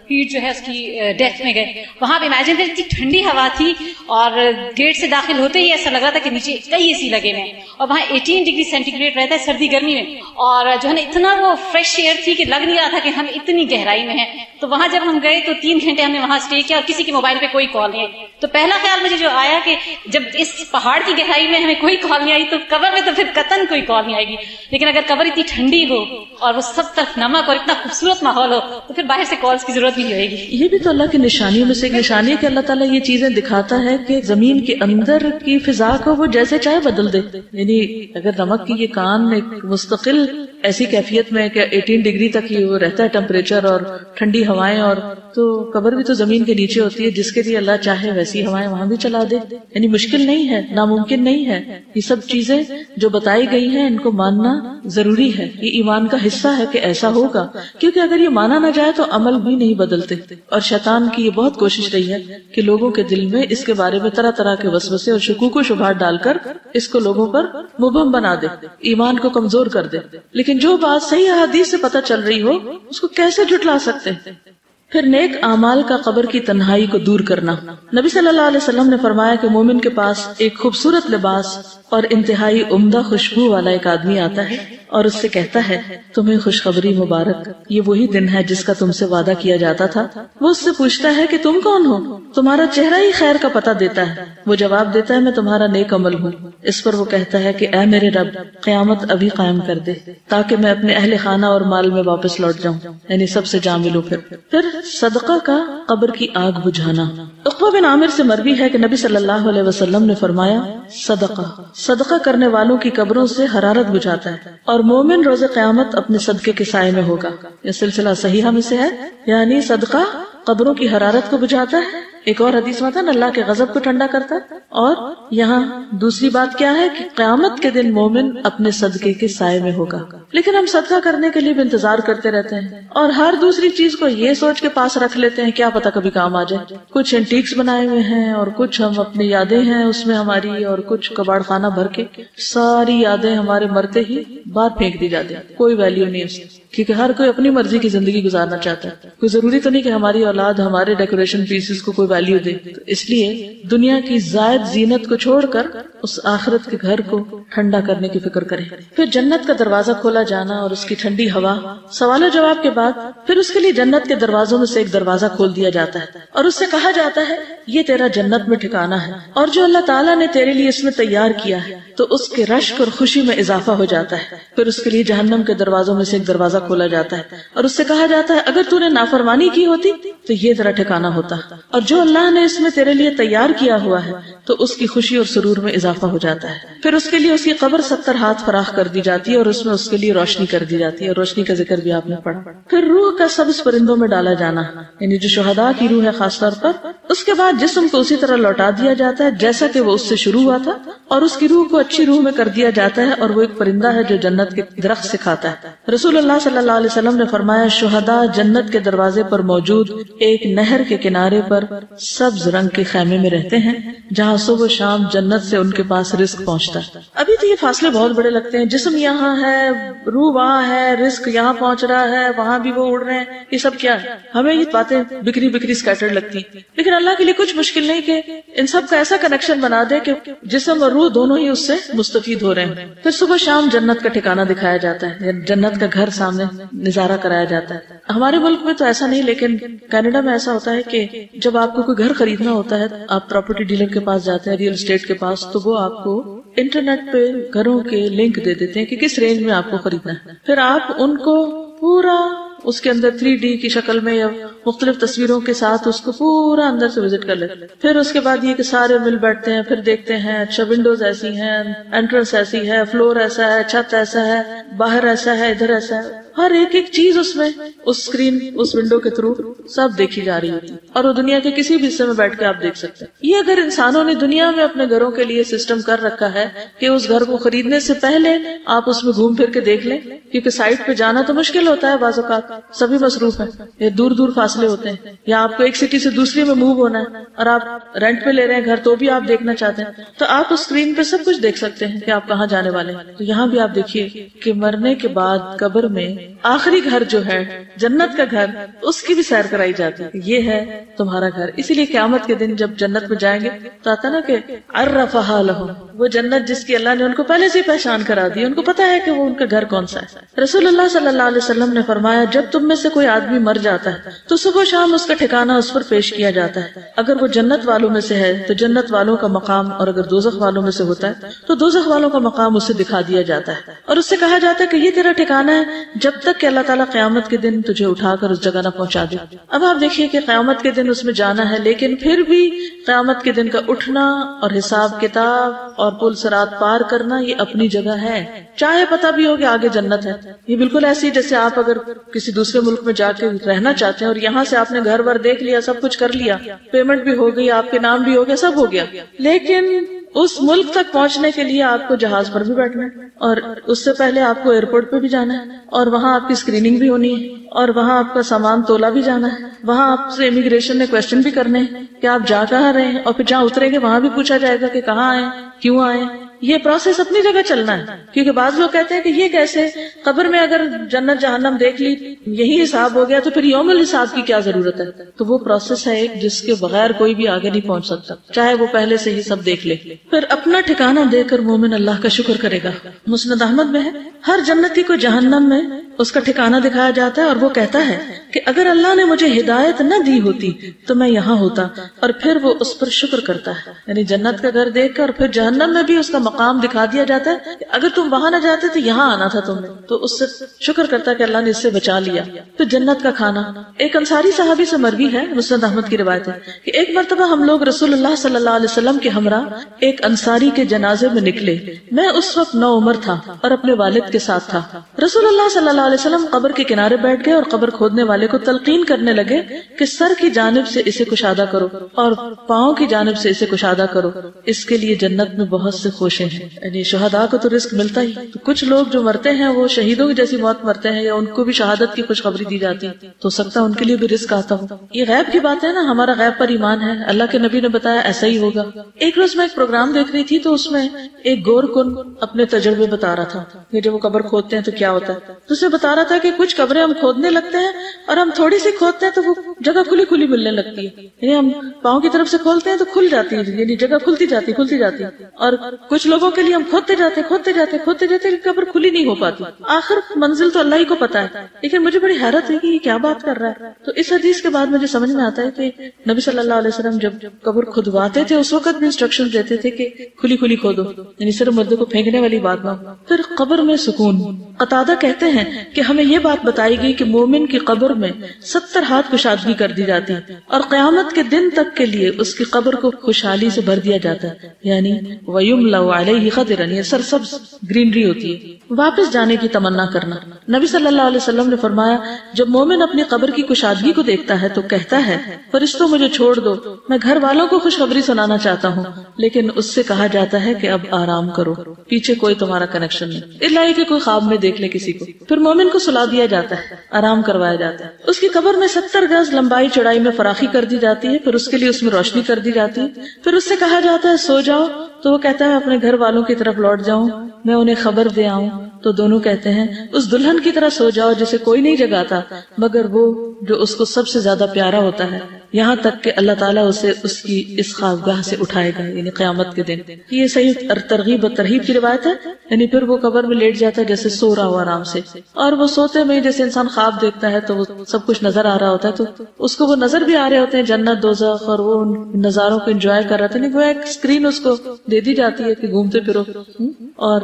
فیٹ جو ہے اس کی ڈیپتھ میں گئے. وہاں پہ امیجن کریں اتنی ٹھنڈی ہوا تھی اور گیٹ سے داخل ہوتے ہی ایسا لگ رہا تھا کہ نیچے کئی اے سی لگے ہوئے ہیں، اور وہاں 18 ڈگری سینٹی گریڈ رہتا ہے سردی گرمی میں، اور جو ہے نا اتنا وہ فریش ایئر تھی کہ لگ نہیں رہا تھا کہ ہم اتنی گہرائی میں ہیں. تو وہاں جب ہم گئے تو 3 گھنٹے ہم نے وہاں اسٹے کیا اور کسی کے موبائل پہ کوئی کال نہیں آئی. تو پہلا خیال مجھے جو آیا کہ جب اس پہاڑ کی گہرائی میں ہمیں کوئی کال نہیں آئی تو قبر میں تو پھر قطعاً کوئی کال نہیں آئے گی. لیکن اگر قبر اتنی ٹھنڈی ہو اور وہ سب طرف نمک اور اتنا خوبصورت ماحول ہو تو پھر باہر سے کالز کی ضرورت بھی نہیں ہوئے گی. یہ بھی تو اللہ کی نشانیوں میں سے ایک نشانی ہے کہ اللہ تعالیٰ یہ چیزیں دکھاتا ہے کہ زمین کے اندر کی فضا کو وہ جیسے چاہے بدل دے. یعنی اگر نمک کی یہ کان ایک مستقل ایسی کیفیت میں کہ 18 ڈگری تک یہ وہ رہتا ہے ٹمپریچر اور ٹھنڈی ہوائیں، اور تو قبر بھی تو زمین کے نیچے ہوتی ہے، جس کے لیے اللہ چاہے ویسی ہوائیں وہاں بھی چلا دے. یعنی مشکل نہیں ہے، ناممکن نہیں ہے. یہ سب چیزیں جو بتائی گئی ہیں ان کو ماننا ضروری ہے، یہ ایمان کا حصہ ہے کہ ایسا ہوگا، کیونکہ اگر یہ مانا نہ جائے تو عمل بھی نہیں بدلتے. اور شیطان کی یہ بہت کوشش رہی ہے کہ لوگوں کے دل میں اس کے بارے میں طرح طرح کے وسوسے اور شکوک و شبہات ڈال کر اس کو لوگوں پر مبہم بنا دے، ایمان کو کمزور کر دے. لیکن جو بات صحیح احادیث سے پتہ چل رہی ہو اس کو کیسے جھٹلا سکتے ہیں. پھر نیک اعمال کا قبر کی تنہائی کو دور کرنا. نبی صلی اللہ علیہ وسلم نے فرمایا کہ مومن کے پاس ایک خوبصورت لباس اور انتہائی عمدہ خوشبو والا ایک آدمی آتا ہے اور اس سے کہتا ہے تمہیں خوشخبری مبارک، یہ وہی دن ہے جس کا تم سے وعدہ کیا جاتا تھا۔ وہ اس سے پوچھتا ہے کہ تم کون ہو؟ تمہارا چہرہ ہی خیر کا پتہ دیتا ہے۔ وہ جواب دیتا ہے میں تمہارا نیک عمل ہوں۔ اس پر وہ کہتا ہے کہ اے میرے رب، قیامت ابھی قائم کر دے تاکہ میں اپنے اہل خانہ اور مال میں واپس لوٹ جاؤں، یعنی سب سے جا ملوں۔ پھر صدقہ کا قبر کی آگ بجھانا۔ عقبہ بن عامر سے مروی ہے کہ نبی صلی اللہ علیہ وسلم نے فرمایا صدقہ کرنے والوں کی قبروں سے حرارت بجھاتا ہے، اور مومن روز قیامت اپنے صدقے کے سائے میں ہوگا۔ یہ سلسلہ صحیحہ میں سے ہے، یعنی صدقہ قبروں کی حرارت کو بجھاتا ہے۔ ایک اور حدیث میں تھا نا اللہ کے غضب کو ٹھنڈا کرتا ہے، اور یہاں دوسری بات کیا ہے کہ قیامت کے دن مومن اپنے صدقے کے سائے میں ہوگا۔ لیکن ہم صدقہ کرنے کے لیے بھی انتظار کرتے رہتے ہیں، اور ہر دوسری چیز کو یہ سوچ کے پاس رکھ لیتے ہیں کیا پتہ کبھی کام آ جائے۔ کچھ اینٹیکس بنائے ہوئے ہیں، اور کچھ ہم اپنی یادیں ہیں اس میں ہماری، اور کچھ کباڑ خانہ بھر کے ساری یادیں ہمارے مرتے ہی باہر پھینک دی جاتی ہیں، کوئی ویلیو نہیں اس کی، کیونکہ ہر کوئی اپنی مرضی کی زندگی گزارنا چاہتا ہے۔ کوئی ضروری تو نہیں کہ ہماری اولاد ہمارے ڈیکوریشن پیسز کو کوئی ویلیو دے۔ اس لیے دنیا کی زائد زینت کو چھوڑ کر اس آخرت کے گھر کو ٹھنڈا کرنے کی فکر کریں۔ پھر جنت کا دروازہ کھولا جانا اور اس کی ٹھنڈی ہوا۔ سوال و جواب کے بعد پھر اس کے لیے جنت کے دروازوں میں سے ایک دروازہ کھول دیا جاتا ہے، اور اس سے کہا جاتا ہے یہ تیرا جنت میں ٹھکانہ ہے، اور جو اللہ تعالیٰ نے تیرے لیے اس میں تیار کیا ہے، تو اس کے رشک اور خوشی میں اضافہ ہو جاتا ہے۔ پھر اس کے لیے جہنم کے دروازوں میں سے ایک دروازہ کھولا جاتا ہے، اور اس سے کہا جاتا ہے اگر تو نے نافرمانی کی ہوتی تو یہ تیرا ٹھکانہ ہوتا، اور جو اللہ نے اس میں تیرے لیے تیار کیا ہوا ہے تو اس کی خوشی اور سرور میں اضافہ ہو جاتا ہے۔ پھر اس کے لیے اس کی قبر 70 ہاتھ فراخ کر دی جاتی ہے، اور اس میں اس کے لیے روشنی کر دی جاتی ہے، اور روشنی کا ذکر بھی آپ نے پڑھا۔ پھر روح کا سبز پرندوں میں ڈالا جانا، یعنی جو شہداء کی روح ہے خاص طور پر۔ اس کے بعد جسم کو اسی طرح لوٹا دیا جاتا ہے جیسا کہ وہ اس سے شروع ہوا تھا، اور اس کی روح کو اچھی روح میں کر دیا جاتا ہے، اور وہ ایک پرندہ ہے جو جنت کے درخت سے کھاتا ہے۔ رسول اللہ صلی اللہ علیہ وسلم نے فرمایا شہداء جنت کے دروازے پر موجود ایک نہر کے کنارے پر سبز رنگ کے خیمے میں رہتے ہیں، جہاں صبح و شام جنت سے ان کے پاس رزق پہنچتا ہے۔ ابھی تو یہ فاصلے بہت بڑے لگتے ہیں، جسم یہاں ہے، روح وہاں ہے، رزق یہاں پہنچ رہا ہے، وہاں بھی وہ اڑ رہے ہیں، یہ سب کیا ہے؟ ہمیں یہ باتیں بکھری بکھری سکیٹرڈ لگتی ہیں، لیکن اللہ کے لیے کچھ مشکل نہیں کہ ان سب کا ایسا کنیکشن بنا دے کہ جسم اور روح دونوں ہی اس سے مستفید ہو رہے ہیں۔ پھر صبح شام جنت کا ٹھکانہ دکھایا جاتا ہے، جنت کا گھر سامنے نظارہ کرایا جاتا ہے۔ ہمارے ملک میں تو ایسا نہیں، لیکن کینیڈا میں ایسا ہوتا ہے کہ جب آپ کو کوئی گھر خریدنا ہوتا ہے، آپ پراپرٹی ڈیلر کے پاس جاتے ہیں، ریئل اسٹیٹ کے پاس، تو وہ آپ کو انٹرنیٹ پہ گھروں کے لنک دے دیتے ہیں کہ کس رینج میں آپ کو خریدنا ہے۔ پھر آپ ان کو پورا اس کے اندر 3D کی شکل میں یا مختلف تصویروں کے ساتھ اس کو پورا اندر سے وزٹ کر لیتے ہیں۔ پھر اس کے بعد یہ کہ سارے مل بیٹھتے ہیں، پھر دیکھتے ہیں اچھا ونڈوز ایسی ہیں، انٹرنس ایسی ہے، فلور ایسا ہے، چھت ایسا ہے، باہر ایسا ہے، ادھر ایسا ہے، ہر ایک ایک چیز اس میں اس اسکرین اس ونڈو کے تھرو سب دیکھی جا رہی ہوتی ہے، اور وہ دنیا کے کسی بھی حصے میں بیٹھ کے آپ دیکھ سکتے ہیں۔ یہ اگر انسانوں نے دنیا میں اپنے گھروں کے لیے سسٹم کر رکھا ہے کہ اس گھر کو خریدنے سے پہلے آپ اس میں گھوم پھر کے دیکھ لیں، کیونکہ سائٹ پہ جانا تو مشکل ہوتا ہے، بعض اوقات سبھی مصروف ہیں، یا دور دور فاصلے ہوتے ہیں، یا آپ کو ایک سٹی سے دوسری میں موو ہونا ہے اور آپ رینٹ پہ لے رہے ہیں گھر تو بھی آپ دیکھنا چاہتے ہیں، تو آپ اس اسکرین پہ سب کچھ دیکھ سکتے ہیں کہ آپ کہاں جانے والے ہیں۔ تو یہاں بھی آپ دیکھیے کہ مرنے کے بعد قبر میں آخری گھر جو ہے جنت کا گھر، اس کی بھی سیر کرائی جاتی ہے، یہ ہے تمہارا گھر۔ اسی لیے قیامت کے دن جب جنت میں جائیں گے تو آتا نا کہ عرفہا لہم، وہ جنت جس کی اللہ نے ان کو پہلے سے پہچان کرا دی، ان کو پتا ہے کہ وہ ان کا گھر کون سا ہے۔ رسول اللہ صلی اللہ علیہ وسلم نے فرمایا جب تم میں سے کوئی آدمی مر جاتا ہے تو صبح شام اس کا ٹھکانہ اس پر پیش کیا جاتا ہے، اگر وہ جنت والوں میں سے ہے تو جنت والوں کا مقام، اور اگر دوزخ والوں میں سے ہوتا ہے تو دوزخ والوں کا مقام اسے دکھا دیا جاتا ہے، اور اس سے کہا جاتا ہے کہ یہ تیرا ٹھکانہ ہے جب تک کہ اللہ تعالیٰ قیامت کے دن تجھے اٹھا کر اس جگہ نہ پہنچا دے۔ اب آپ دیکھیے کہ قیامت کے دن اس میں جانا ہے، لیکن پھر بھی قیامت کے دن کا اٹھنا اور حساب کتاب اور پل صراط پار کرنا یہ اپنی جگہ ہے، چاہے پتہ بھی ہو کہ آگے جنت ہے۔ یہ بالکل ایسی جیسے آپ اگر کسی دوسرے ملک میں جا کے رہنا چاہتے ہیں اور یہاں سے آپ نے گھر ور دیکھ لیا، سب کچھ کر لیا، پیمنٹ بھی ہو گئی، آپ کے نام بھی ہو گیا، سب ہو گیا، لیکن اس ملک تک پہنچنے کے لیے آپ کو جہاز پر بھی بیٹھنا ہے، اور اس سے پہلے آپ کو ایئرپورٹ پہ بھی جانا ہے، اور وہاں آپ کی اسکریننگ بھی ہونی ہے، اور وہاں آپ کا سامان تولا بھی جانا ہے، وہاں آپ سے امیگریشن نے کوشچن بھی کرنے ہیں کہ آپ جا کہاں رہے ہیں، اور پھر جہاں اتریں گے وہاں بھی پوچھا جائے گا کہ کہاں آئے، کیوں آئے۔ یہ پروسیس اپنی جگہ چلنا ہے، کیونکہ بعض لوگ کہتے ہیں کہ یہ کیسے، قبر میں اگر جنت جہنم دیکھ لی یہی حساب ہو گیا تو پھر یوم الحساب کی کیا ضرورت ہے۔ تو وہ پروسیس ہے ایک جس کے بغیر کوئی بھی آگے نہیں پہنچ سکتا، چاہے وہ پہلے سے ہی سب دیکھ لے۔ پھر اپنا ٹھکانہ دے کر مومن اللہ کا شکر کرے گا۔ مسند احمد میں ہے ہر جنتی کو جہنم میں اس کا ٹھکانہ دکھایا جاتا ہے اور وہ کہتا ہے کہ اگر اللہ نے مجھے ہدایت نہ دی ہوتی تو میں یہاں ہوتا، اور پھر وہ اس پر شکر کرتا ہے. یعنی جنت کا گھر دیکھ کر اور پھر جہنم میں بھی اس کا مقام دکھا دیا جاتا ہے کہ اگر تم وہاں نہ جاتے تو یہاں آنا تھا تم نے، تو اس سے شکر کرتا ہے کہ اللہ نے اس سے بچا لیا. پھر جنت کا کھانا. ایک انصاری صحابی سے مروی ہے، مسند احمد کی روایت ہے کہ ایک مرتبہ ہم لوگ رسول اللہ صلی اللہ علیہ وسلم کے ہمراہ ایک انصاری کے جنازے میں نکلے. میں اس وقت 9 عمر تھا اور اپنے والد کے ساتھ تھا. رسول اللہ صلی اللہ علیہ وسلم قبر کے کنارے بیٹھ گئے اور قبر کھودنے والے کو تلقین کرنے لگے کہ سر کی جانب سے اسے کشادہ کرو اور پاؤں کی جانب سے اسے کشادہ کرو، اس کے لیے جنت میں بہت سے خوشیں ہیں. یعنی شہداء کو تو رزق ملتا ہی، تو کچھ لوگ جو مرتے ہیں وہ شہیدوں کی جیسی موت مرتے ہیں یا ان کو بھی شہادت کی خوشخبری دی جاتی ہے، تو سکتا ہے ان کے لیے بھی رزق آتا ہو. یہ غیب کی بات ہے نا، ہمارا غیب پر ایمان ہے. اللہ کے نبی نے بتایا ایسا ہی ہوگا. ایک روز میں ایک پروگرام دیکھ رہی تھی تو اس میں ایک گور کن اپنے تجربے بتا رہا تھا کہ جب وہ قبر کھودتے ہیں تو کیا ہوتا ہے. تو اس میں بتا رہا تھا کہ کچھ قبریں ہم کھودنے لگتے ہیں اور ہم تھوڑی سی کھودتے ہیں تو وہ جگہ کھلی کھلی ملنے لگتی ہے. یعنی ہم پاؤں کی طرف سے کھولتے ہیں تو کھل جاتی ہے، یعنی جگہ کھلتی جاتی اور کچھ لوگوں کے لیے ہم کھودتے جاتے قبر کھلی نہیں ہو پاتی. آخر منزل تو اللہ ہی کو پتا ہے. لیکن مجھے بڑی حیرت ہے کہ یہ کیا بات کر رہا ہے. تو اس حدیث کے بعد مجھے سمجھ میں آتا ہے کہ نبی صلی اللہ علیہ وسلم جب قبر کھدواتے تھے اس وقت بھی انسٹرکشن دیتے تھے کہ کھلی کھلی کھودو، یعنی صرف مردے کو پھینکنے والی بات نہ. پھر قبر میں سکون. قتادہ کہتے ہیں کہ ہمیں یہ بات بتائی گئی کہ مومن کی قبر میں 70 ہاتھ کشادگی کر دی جاتی اور قیامت کے دن تک کے لیے اس کی قبر کو خوشحالی سے بھر دیا جاتا ہے. یعنی وَيُمْلَوْ عَلَيْهِ خَضِرًا، یہ سرسبز گرینری ہوتی ہے. واپس جانے کی تمنا کرنا. نبی صلی اللہ علیہ وسلم نے فرمایا جب مومن اپنی قبر کی کشادگی کو دیکھتا ہے تو کہتا ہے فرشتوں مجھے چھوڑ دو، میں گھر والوں کو خوشخبری سنانا چاہتا ہوں. لیکن اس سے کہا جاتا ہے کہ اب آرام کرو، پیچھے کوئی تمہارا کنیکشن نہیں، الا کہ کوئی خواب میں دیکھ لے کسی کو. پھر مومن کو سلا دیا جاتا ہے، آرام کروایا جاتا ہے. اس کی قبر میں 70 گز لمبائی چوڑائی میں فراخی کر دی جاتی ہے. پھر اس کے لیے اس میں روشنی کر دی جاتی ہے. پھر اس سے کہا جاتا ہے سو جاؤ، تو وہ کہتا ہے میں اپنے گھر والوں کی طرف لوٹ جاؤں، میں انہیں خبر دے آؤں. تو دونوں کہتے ہیں اس دلہن کی طرح سو جاؤ جسے کوئی نہیں جگاتا مگر وہ جو اس کو سب سے زیادہ پیارا ہوتا ہے، یہاں تک کہ اللہ تعالیٰ اسے اس کی اس خوابگاہ سے اٹھائے گا، یعنی قیامت کے دن. یہ صحیح ترغیب و ترہیب کی روایت ہے. یعنی پھر وہ قبر میں لیٹ جاتا ہے جیسے سو رہا ہو آرام سے، اور وہ سوتے میں جیسے انسان خواب دیکھتا ہے تو وہ سب کچھ نظر آ رہا ہوتا ہے، تو اس کو وہ نظر بھی آ رہے ہوتے ہیں جنت دوزخ، اور وہ ان نظاروں کو انجوائے کر رہا تھا. نہیں وہ ایک اسکرین اس کو دے دی جاتی ہے کہ گھومتے پھرو. اور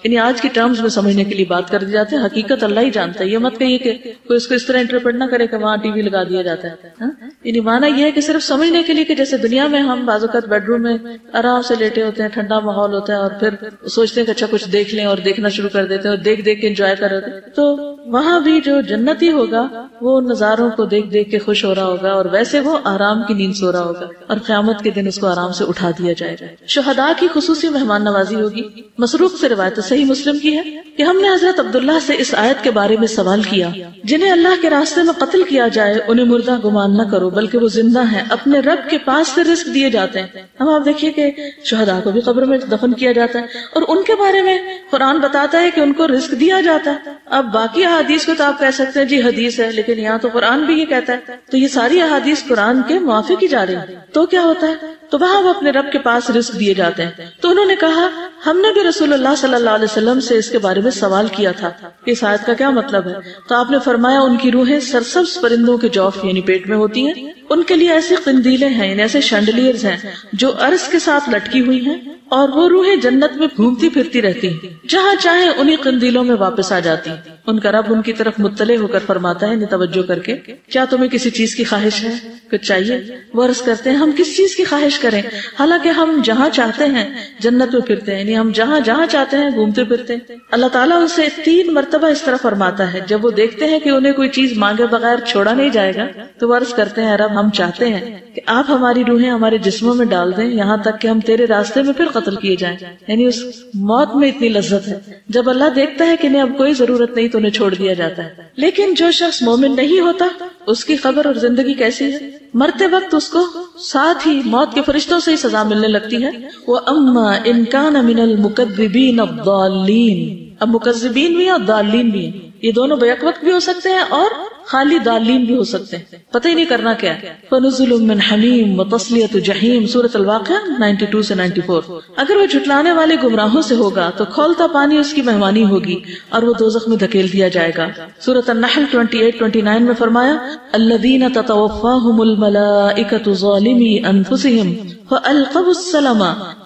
یعنی آج کی ٹرمز میں سمجھنے کے لیے بات کر دی جاتی ہے. حقیقت اللہ ہی جانتا ہے. یہ مت کہیے کہ کوئی اس کو اس طرح انٹرپریٹ نہ کرے کہ وہاں ٹی وی لگا دیا جاتا ہے. یعنی مانا یہ ہے کہ صرف سمجھنے کے لیے کہ جیسے دنیا میں ہم بعض اوقات بیڈ روم میں آرام سے لیٹے ہوتے ہیں، ٹھنڈا ماحول ہوتا ہے، اور پھر سوچتے ہیں کہ اچھا کچھ دیکھ لیں اور دیکھنا شروع کر دیتے ہیں اور دیکھ دیکھ کے انجوائے کر رہے ہیں. تو وہاں بھی جو جنتی ہوگا وہ نظاروں کو دیکھ دیکھ کے خوش ہو رہا ہوگا، اور ویسے وہ آرام کی نیند سو رہا ہوگا، اور قیامت کے دن اس کو آرام سے اٹھا دیا جائے گا. شہداء کی خصوصی مہمان نوازی ہوگی. مسروق سے روایت صحیح مسلم کی ہے کہ ہم نے حضرت عبداللہ سے اس آیت کے بارے میں سوال کیا، جنہیں اللہ کے راستے میں قتل کیا جائے انہیں مردہ گمان نہ کرو بلکہ وہ زندہ ہیں، اپنے رب کے پاس سے رزق دیے جاتے ہیں. ہم آپ دیکھیے کہ شہداء کو بھی قبر میں دفن کیا جاتا ہے، اور ان کے بارے میں قرآن بتاتا ہے کہ ان کو رزق دیا جاتا ہے. اب باقی احادیث کو تو آپ کہہ سکتے ہیں جی حدیث ہے، لیکن یہاں تو قرآن بھی یہ کہتا ہے، تو یہ ساری احادیث قرآن کے موافق ہی جا رہی ہیں. تو کیا ہوتا ہے؟ تو وہاں وہ اپنے رب کے پاس رزق دیے جاتے ہیں. تو انہوں نے کہا ہم نے بھی رسول اللہ صلی اللہ علیہ وسلم سے اس کے بارے میں سوال کیا تھا اس آیت کا کیا مطلب ہے. تو آپ نے فرمایا ان کی روحیں سرسبز پرندوں کے جوف یعنی پیٹ میں ہوتی ہیں. ان کے لیے ایسی قندیلیں ہیں، یعنی ایسے شینڈلیئرز ہیں جو عرش کے ساتھ لٹکی ہوئی ہیں، اور وہ روحیں جنت میں گھومتی پھرتی رہتی ہیں، جہاں چاہیں انہی قندیلوں میں واپس آ جاتی ہیں. ان کا رب ان کی طرف مطلع ہو کر فرماتا ہے توجہ کر کے کیا تمہیں کسی چیز کی خواہش ہے، کچھ چاہیے؟ وہ عرض کرتے ہیں ہم کس چیز کی خواہش کریں، حالانکہ ہم جہاں چاہتے ہیں جنت میں پھرتے ہیں، یعنی ہم جہاں جہاں چاہتے ہیں گھومتے پھرتے ہیں. اللہ تعالیٰ ان سے 3 مرتبہ اس طرح فرماتا ہے. جب وہ دیکھتے ہیں کہ انہیں کوئی چیز مانگے بغیر چھوڑا نہیں جائے گا تو وہ عرض کرتے ہیں رب ہم چاہتے ہیں کہ آپ ہماری روحیں ہمارے جسموں میں ڈال دیں یہاں تک کہ ہم تیرے راستے میں پھر قتل کیے جائیں. یعنی اس موت میں اتنی لذت ہے. جب اللہ دیکھتا ہے کہ انہیں اب کوئی ضرورت نہیں تو انہیں چھوڑ دیا جاتا ہے. لیکن جو شخص مومن نہیں ہوتا اس کی قبر اور زندگی کیسی ہے؟ مرتے وقت اس کو ساتھ ہی موت کے فرشتوں سے ہی سزا ملنے لگتی ہے. وَأَمَّا إِن كَانَ مِنَ الْمُكَذِّبِينَ الضَّالِّينَ. اب مکذبین بھی ہیں اور ضالین بھی ہیں، یہ دونوں بیک وقت بھی ہو سکتے ہیں اور خالی دالین بھی ہو سکتے ہیں، پتہ ہی نہیں کرنا کیا ہے. فنزل من حمیم وتصلیۃ جحیم، سورۃ الواقعہ 92 سے 94. اگر وہ جھٹلانے والے گمراہوں سے ہوگا تو کھولتا پانی اس کی مہمانی ہوگی اور وہ دوزخ میں دھکیل دیا جائے گا. سورۃ النحل 28-29 میں فرمایا الذین تتوفاہم الملائکۃ ظالمی انفسہم فألقوا السلم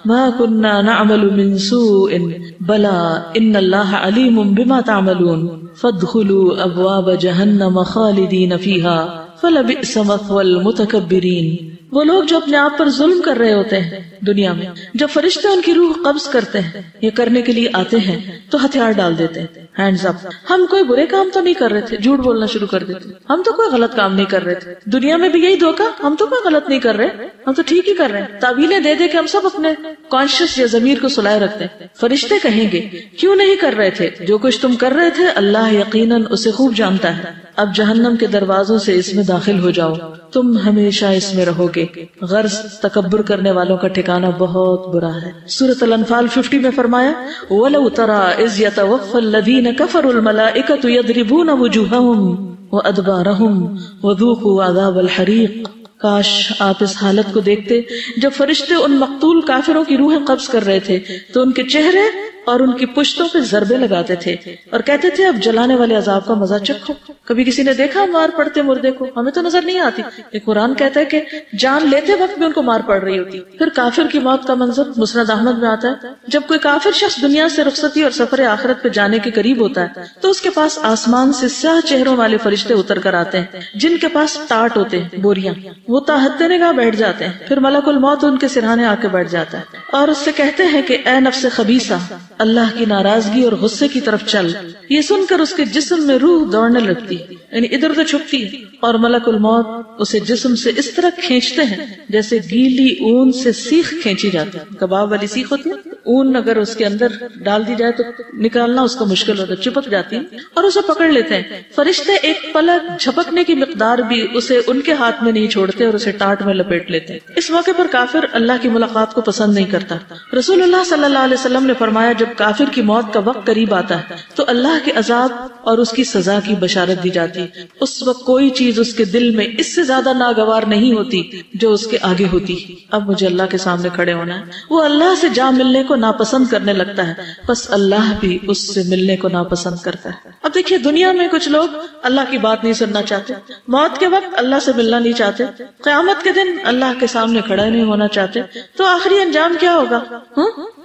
ما كنا نعمل من سوء بلى ان اللہ علیم بما تعملون فادخلوا ابواب جہنم خالدین فیہا فلبئس مثوى المتکبرین. وہ لوگ جو اپنے آپ پر ظلم کر رہے ہوتے ہیں دنیا میں، جب فرشتے ان کی روح قبض کرتے ہیں یا کرنے کے لیے آتے ہیں تو ہتھیار ڈال دیتے ہیں، ہینڈز اپ. ہم کوئی برے کام تو نہیں کر رہے تھے، جھوٹ بولنا شروع کر دیتے، ہم تو کوئی غلط کام نہیں کر رہے تھے. دنیا میں بھی یہی دھوکہ، ہم تو کوئی غلط نہیں کر رہے، ہم تو ٹھیک ہی کر رہے ہیں. تعویلیں دے دے کے ہم سب اپنے کانشیس یا ضمیر کو سلائے رکھتے ہیں. فرشتے کہیں گے کیوں نہیں کر رہے تھے جو کچھ تم کر رہے تھے، اللہ یقیناً اسے خوب جانتا ہے. اب جہنم کے دروازوں سے اس میں داخل ہو جاؤ، تم ہمیشہ اس میں رہو گے. غرض تکبر کرنے والوں کا ٹھکانہ بہت برا ہے. سورۃ الانفال 50 میں فرمایا وَلَوْ تَرَىٰ إِذْ يَتَوَفَّى الَّذِينَ كَفَرُوا الْمَلَائِكَةُ يَضْرِبُونَ وُجُوهَهُمْ وَأَدْبَارَهُمْ وَذُوقُوا عَذَابَ الْحَرِيقِ. کاش آپ اس حالت کو دیکھتے جب فرشتے ان مقتول کافروں کی روحیں قبض کر رہے تھے تو ان کے چہرے اور ان کی پشتوں پہ ضربے لگاتے تھے اور کہتے تھے اب جلانے والے عذاب کا مزہ چکھو. کبھی کسی نے دیکھا مار پڑتے مردے کو؟ ہمیں تو نظر نہیں آتی. یہ قرآن کہتا ہے کہ جان لیتے وقت بھی ان کو مار پڑ رہی ہوتی. پھر کافر کی موت کا منظر مسند احمد میں آتا ہے. جب کوئی کافر شخص دنیا سے رخصتی اور سفر آخرت پہ جانے کے قریب ہوتا ہے تو اس کے پاس آسمان سے سیاہ چہروں والے فرشتے اتر کر آتے ہیں جن کے پاس ٹاٹ ہوتے ہیں، بوریاں. وہ تحت نگاہ بیٹھ جاتے ہیں. پھر ملک الموت ان کے سرہانے آ کے بیٹھ جاتا ہے اور اس سے کہتے ہیں کہ اے نفس خبیثہ، اللہ کی ناراضگی اور غصے کی طرف چل. یہ سن کر اس کے جسم میں روح دوڑنے لگتی ہے، یعنی ادھر ادھر چھپتی ہے، اور ملک الموت اسے جسم سے اس طرح کھینچتے ہیں جیسے گیلی اون سے سیخ کھینچی جاتی ہے. کباب والی سیخ ہوتی ہے، اون اگر اس کے اندر ڈال دی جائے تو نکالنا اس کا مشکل ہوتا ہے، چپک جاتی ہے اور اسے پکڑ لیتے ہیں. فرشتے ایک پلک جھپکنے کی مقدار بھی اسے ان کے ہاتھ میں نہیں چھوڑتے اور اسے ٹاٹ میں لپیٹ لیتے ہیں. اس موقع پر کافر اللہ کی ملاقات کو پسند نہیں کرتا. رسول اللہ صلی اللہ علیہ وسلم نے فرمایا جب کافر کی موت کا وقت قریب آتا ہے تو اللہ کے عذاب اور اس کی سزا کی بشارت دی جاتی. اس وقت کوئی چیز اس کے دل میں اس سے زیادہ ناگوار نہیں ہوتی جو اس کے آگے ہوتی. اب مجھے اللہ کے سامنے کھڑے ہونا ہے. وہ اللہ سے جا ملنے کو ناپسند کرنے لگتا ہے، بس اللہ بھی اس سے ملنے کو ناپسند کرتا ہے. اب دیکھیے دنیا میں کچھ لوگ اللہ کی بات نہیں سننا چاہتے، موت کے وقت اللہ سے ملنا نہیں چاہتے، قیامت کے دن اللہ کے سامنے کھڑے نہیں ہونا چاہتے. تو آخری انجام کیا ہوگا؟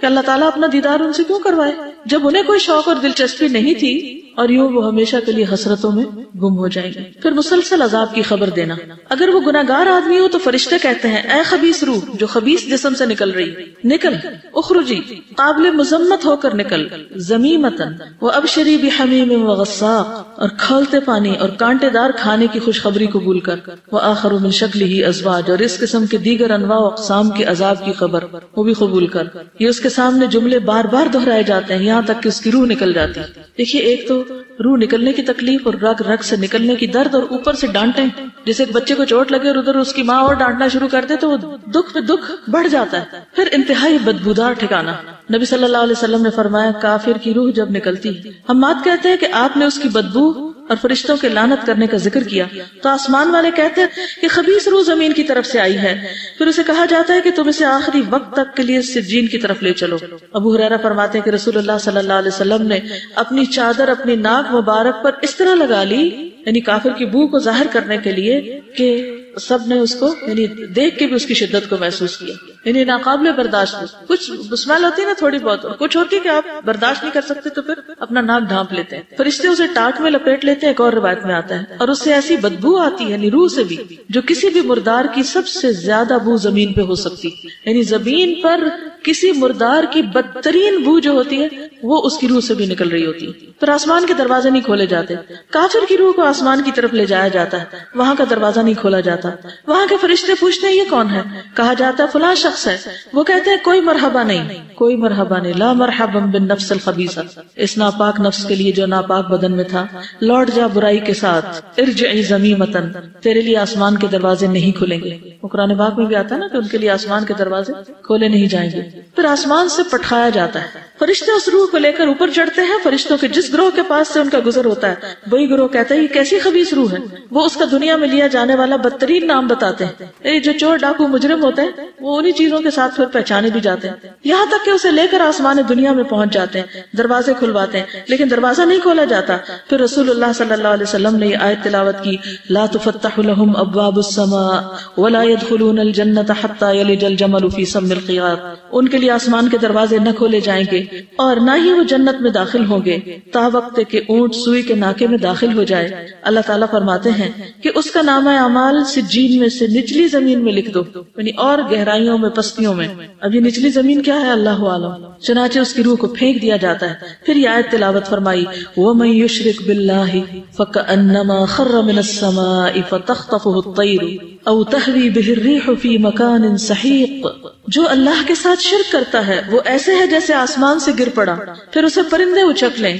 کہ اللہ تعالیٰ اپنا دیدار ان سے کیوں کروائے جب انہیں کوئی شوق اور دلچسپی نہیں تھی، اور یوں وہ ہمیشہ کے لیے حسرتوں میں گم ہو جائیں گے. پھر مسلسل عذاب کی خبر دینا. اگر وہ گناہگار آدمی ہو تو فرشتے کہتے ہیں اے خبیث روح جو خبیث جسم سے نکل رہی، نکل، اخرجی، قابل مذمت ہو کر نکل، ذمیمتن وابشری بحمیم وغساق، اور کھولتے پانی اور کانٹے دار کھانے کی خوشخبری قبول کر، وآخر من شکلہ ازواج، اور اس قسم کے دیگر انواع و اقسام کے عذاب کی خبر وہ بھی قبول کر. یہ اس کے سامنے جملے بار بار دہرائے جاتے ہیں یہاں تک کہ اس کی روح نکل جاتی. دیکھیے ایک تو روح نکلنے کی تکلیف اور رگ رگ سے نکلنے کی درد، اور اوپر سے ڈانٹیں. جیسے ایک بچے کو چوٹ لگے اور ادھر اس کی ماں اور ڈانٹنا شروع کر دے تو وہ دکھ پہ دکھ بڑھ جاتا ہے. پھر انتہائی بدبودار ٹھکانہ. نبی صلی اللہ علیہ وسلم نے فرمایا کافر کی روح جب نکلتی ہے، حماد کہتے ہیں کہ آپ نے اس کی بدبو اور فرشتوں کے لعنت کرنے کا ذکر کیا تو آسمان والے کہتے ہیں کہ خبیث روح زمین کی طرف سے آئی ہے. پھر اسے کہا جاتا ہے کہ تم اسے آخری وقت تک کے لیے سجین کی طرف لے چلو. ابو ہریرہ فرماتے ہیں کہ رسول اللہ صلی اللہ علیہ وسلم نے اپنی چادر اپنی ناک مبارک پر اس طرح لگا لی، یعنی کافر کی بو کو ظاہر کرنے کے لیے، کہ سب نے اس کو یعنی دیکھ کے بھی اس کی شدت کو محسوس کیا. یعنی ناقابل برداشت. کچھ اسمیل ہوتی ہے نا تھوڑی بہت، اور کچھ ہوتی ہے کہ آپ برداشت نہیں کر سکتے تو پھر اپنا ناک ڈھانپ لیتے ہیں. فرشتے اسے ٹاٹ میں لپیٹ لیتے ہیں، ایک اور روایت میں آتا ہے، اور اس سے ایسی بدبو آتی ہے یعنی روح سے بھی جو کسی بھی مردار کی سب سے زیادہ بو زمین پہ ہو سکتی. یعنی زمین پر کسی مردار کی بدترین بو جو ہوتی ہے وہ اس کی روح سے بھی نکل رہی ہوتی ہے. پھر آسمان کے دروازے نہیں کھولے جاتے. کافر کی روح کو آسمان کی طرف لے جایا جاتا ہے، وہاں کا دروازہ نہیں کھولا جاتا. وہاں کے فرشتے پوچھتے ہیں یہ کون ہے؟ کہا جاتا ہے فلاں شخص ہے. وہ کہتے ہیں کوئی مرحبا نہیں، کوئی مرحبا نہیں، لا مرحبا بالنفس الخبیثہ، اس ناپاک نفس کے لیے جو ناپاک بدن میں تھا. لوٹ جا برائی کے ساتھ، ارجعی ذمیمتن، تیرے لیے آسمان کے دروازے نہیں کھلیں گے. قرآن پاک میں بھی آتا ہے نا کہ ان کے لیے آسمان کے دروازے کھولے نہیں جائیں گے. پھر آسمان سے پٹخایا جاتا ہے. فرشتے اس روح کو لے کر اوپر چڑھتے ہیں. فرشتوں کے جس گروہ کے پاس سے ان کا گزر ہوتا ہے وہی گروہ کہتا ہے یہ کیسی خبیث روح ہے. وہ اس کا دنیا میں لیا جانے والا بدترین نام بتاتے ہیں. جو چور ڈاکو مجرم ہوتے ہیں وہ انہی چیزوں کے ساتھ پھر پہچانے بھی جاتے ہیں, یہاں تک کہ اسے لے کر آسمان دنیا میں پہنچ جاتے ہیں, دروازے کھلواتے ہیں لیکن دروازہ نہیں کھولا جاتا. پھر رسول اللہ صلی اللہ علیہ وسلم نے یہ آیت تلاوت کی, لا تفتح لهم ابواب السماء ولا يدخلون الجنة حتى يلج الجمل في سم الخياط. ان کے لیے آسمان کے دروازے نہ کھولے جائیں گے اور نہ ہی وہ جنت میں داخل ہوں گے تا وقت کہ اونٹ سوئی کے ناکے میں داخل ہو جائے. اللہ تعالیٰ فرماتے ہیں کہ اس کا نامہ اعمال سجین میں سے نچلی زمین میں لکھ دو, یعنی اور گہرائیوں میں پستیوں میں. اب یہ نچلی زمین کیا ہے اللہ عالم. چنانچہ اس کی روح کو پھینک دیا جاتا ہے. پھر یہ آیت تلاوت فرمائی, وَمَن يُشْرِكْ بِاللَّهِ فَكَأَنَّمَا خَرَّ مِنَ السَّمَاءِ فَتَخْطَفُهُ الطَّيْرُ أَوْ تَهْوِي بِهِ الرِّيحُ فِي مَكَانٍ سَحِيقٍ. جو اللہ کے ساتھ شرک کرتا ہے وہ ایسے ہے جیسے آسمان سے گر پڑا پھر اسے پرندے اچک لیں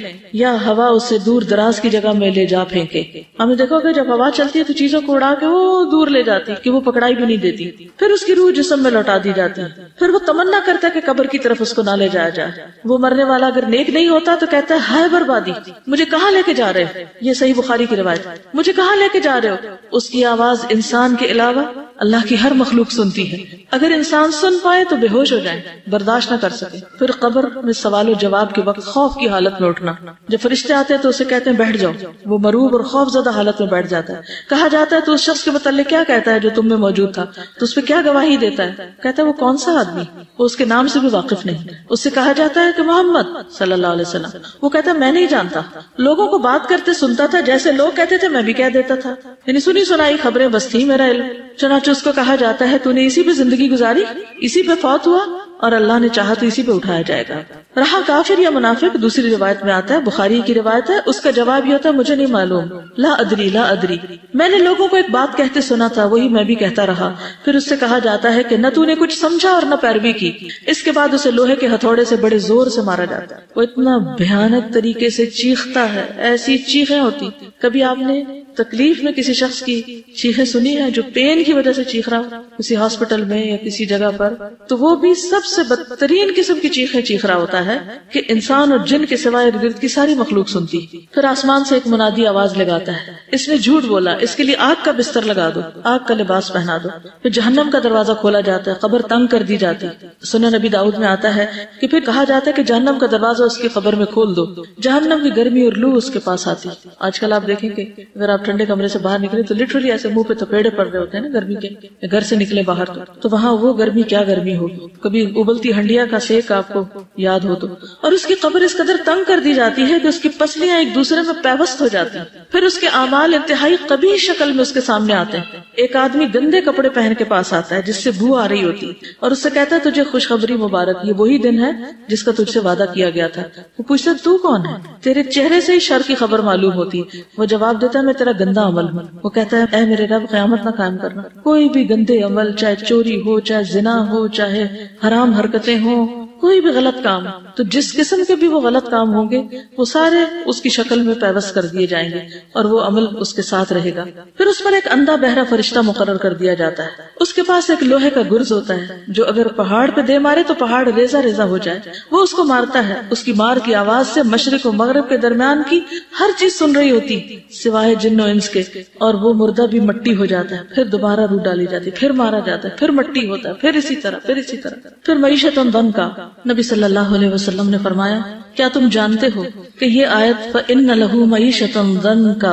یا ہوا اسے دور دراز کی جگہ میں لے جا پھینکے. ہم نے دیکھا کہ جب ہوا چلتی ہے تو چیزوں کو اڑا کے وہ دور لے جاتی کہ وہ پکڑائی بھی نہیں دیتی. پھر اس کی روح جسم میں لوٹا دی جاتی ہے. پھر وہ تمنا کرتا ہے کہ قبر کی طرف اس کو نہ لے جایا جائے. وہ مرنے والا اگر نیک نہیں ہوتا تو کہتا ہے ہائے بربادی, مجھے کہاں لے کے جا رہے ہو. یہ صحیح بخاری کی روایت, مجھے کہاں لے کے جا رہے ہو. اس کی آواز انسان کے علاوہ اللہ کی ہر مخلوق سنتی ہے. اگر انسان سن پائے تو بے ہوش ہو جائیں, برداشت نہ کر سکے. پھر قبر میں سوال و جواب کے وقت خوف کی حالت میں اٹھنا. جب فرشتے آتے ہیں تو اسے کہتے ہیں بیٹھ جاؤ. وہ مروب اور خوف زدہ حالت میں بیٹھ جاتا ہے. کہا جاتا ہے تو اس شخص کے متعلق کیا کہتا ہے جو تم میں موجود تھا, تو اس پہ کیا گواہی دیتا ہے. کہتا ہے وہ کون سا آدمی, وہ اس کے نام سے بھی واقف نہیں. اس سے کہا جاتا ہے کہ محمد صلی اللہ علیہ وسلم. وہ کہتا ہے میں نہیں جانتا. لوگوں کو بات کرتے سنتا تھا جیسے لوگ کہتے تھے میں بھی کہہ دیتا تھا, یعنی سنی سنائی خبریں بس تھی میرا علم. چنانچہ اس کو کہا جاتا ہے تو نے اسی پہ زندگی گزاری, اسی پہ فوت ہوا اور اللہ نے چاہا تو اسی پہ اٹھایا جائے گا. رہا کافر یا منافق, دوسری روایت میں آتا ہے, بخاری کی روایت ہے, اس کا جواب یہ ہوتا ہے مجھے نہیں معلوم, لا ادری لا ادری. میں نے لوگوں کو ایک بات کہتے سنا تھا وہی میں بھی کہتا رہا. پھر اس سے کہا جاتا ہے کہ نہ تو نے کچھ سمجھا اور نہ پیروی کی. اس کے بعد اسے لوہے کے ہتھوڑے سے بڑے زور سے مارا جاتا ہے. وہ اتنا بھیانک طریقے سے چیختا ہے, ایسی چیخیں ہوتی. کبھی آپ نے تکلیف میں کسی شخص کی چیخیں سنی ہے جو پین کی وجہ سے چیخ رہا ہو کسی ہاسپٹل میں یا کسی جگہ پر, تو وہ بھی سب سے بدترین قسم کی چیخیں چیخ رہا ہوتا ہے کہ انسان اور جن کے سوائے ارد گرد کی ساری مخلوق سنتی. پھر آسمان سے ایک منادی آواز لگاتا ہے, اس نے جھوٹ بولا, اس کے لیے آگ کا بستر لگا دو, آگ کا لباس پہنا دو. پھر جہنم کا دروازہ کھولا جاتا ہے, قبر تنگ کر دی جاتی. سنن نبی داؤد میں آتا ہے کہ پھر کہا جاتا ہے کہ جہنم کا دروازہ اس کی قبر میں کھول دو. جہنم کی گرمی اور لو اس کے پاس آتی. آج کل آپ دیکھیں کہ اگر آپ ٹھنڈے کمرے سے باہر نکلے تو لٹرلی ایسے منہ پہ تپیڑے پڑ رہے ہوتے ہیں نا گرمی کے, گھر سے نکلے باہر تو وہاں وہ گرمی کیا گرمی ہوگی. کبھی ابلتی ہنڈیا کا سیک آپ کو یاد ہو تو. اور اس کی قبر اس قدر تنگ کر دی جاتی ہے کہ اس کی پسلیاں ایک دوسرے میں پیوست ہو جاتی ہیں. پھر اس کے اعمال انتہائی قبیح شکل میں اس کے سامنے آتے ہیں. ایک آدمی گندے کپڑے پہن کے پاس آتا ہے جس سے بو آ رہی ہوتی اور اس سے کہتا ہے تجھے خوشخبری مبارک, یہ وہی دن ہے جس کا تجھ سے وعدہ کیا گیا تھا. وہ پوچھتا تو کون ہے, تیرے چہرے سے ہی شر کی خبر معلوم ہوتی. وہ جواب دیتا ہے میں تیرا گندا عمل ہوں. وہ کہتا ہے اے میرے رب قیامت نہ قائم کرنا. کوئی بھی گندے عمل, چاہے چوری ہو, چاہے زنا ہو, چاہے حرام حرکتیں ہوں, کوئی بھی غلط کام, تو جس قسم کے بھی وہ غلط کام ہوں گے وہ سارے اس کی شکل میں پیوست کر دیے جائیں گے اور وہ عمل اس کے ساتھ رہے گا. پھر اس پر ایک اندھا بہرا فرشتہ مقرر کر دیا جاتا ہے. اس کے پاس ایک لوہے کا گرز ہوتا ہے جو اگر پہاڑ پہ دے مارے تو پہاڑ ریزہ ریزہ ہو جائے. وہ اس کو مارتا ہے. اس کی مار کی آواز سے مشرق و مغرب کے درمیان کی ہر چیز سن رہی ہوتی سوائے جن و انس کے, اور وہ مردہ بھی مٹی ہو جاتا ہے. پھر دوبارہ روح ڈالی جاتی, پھر مارا جاتا ہے, پھر مٹی ہوتا ہے, پھر اسی طرح, پھر اسی طرح. پھر معیشت ضن کا نبی صلی اللہ علیہ وسلم نے فرمایا کیا تم جانتے ہو کہ یہ آیت فَإِنَّ لَهُ مَعِيشَةً ضَنْكَ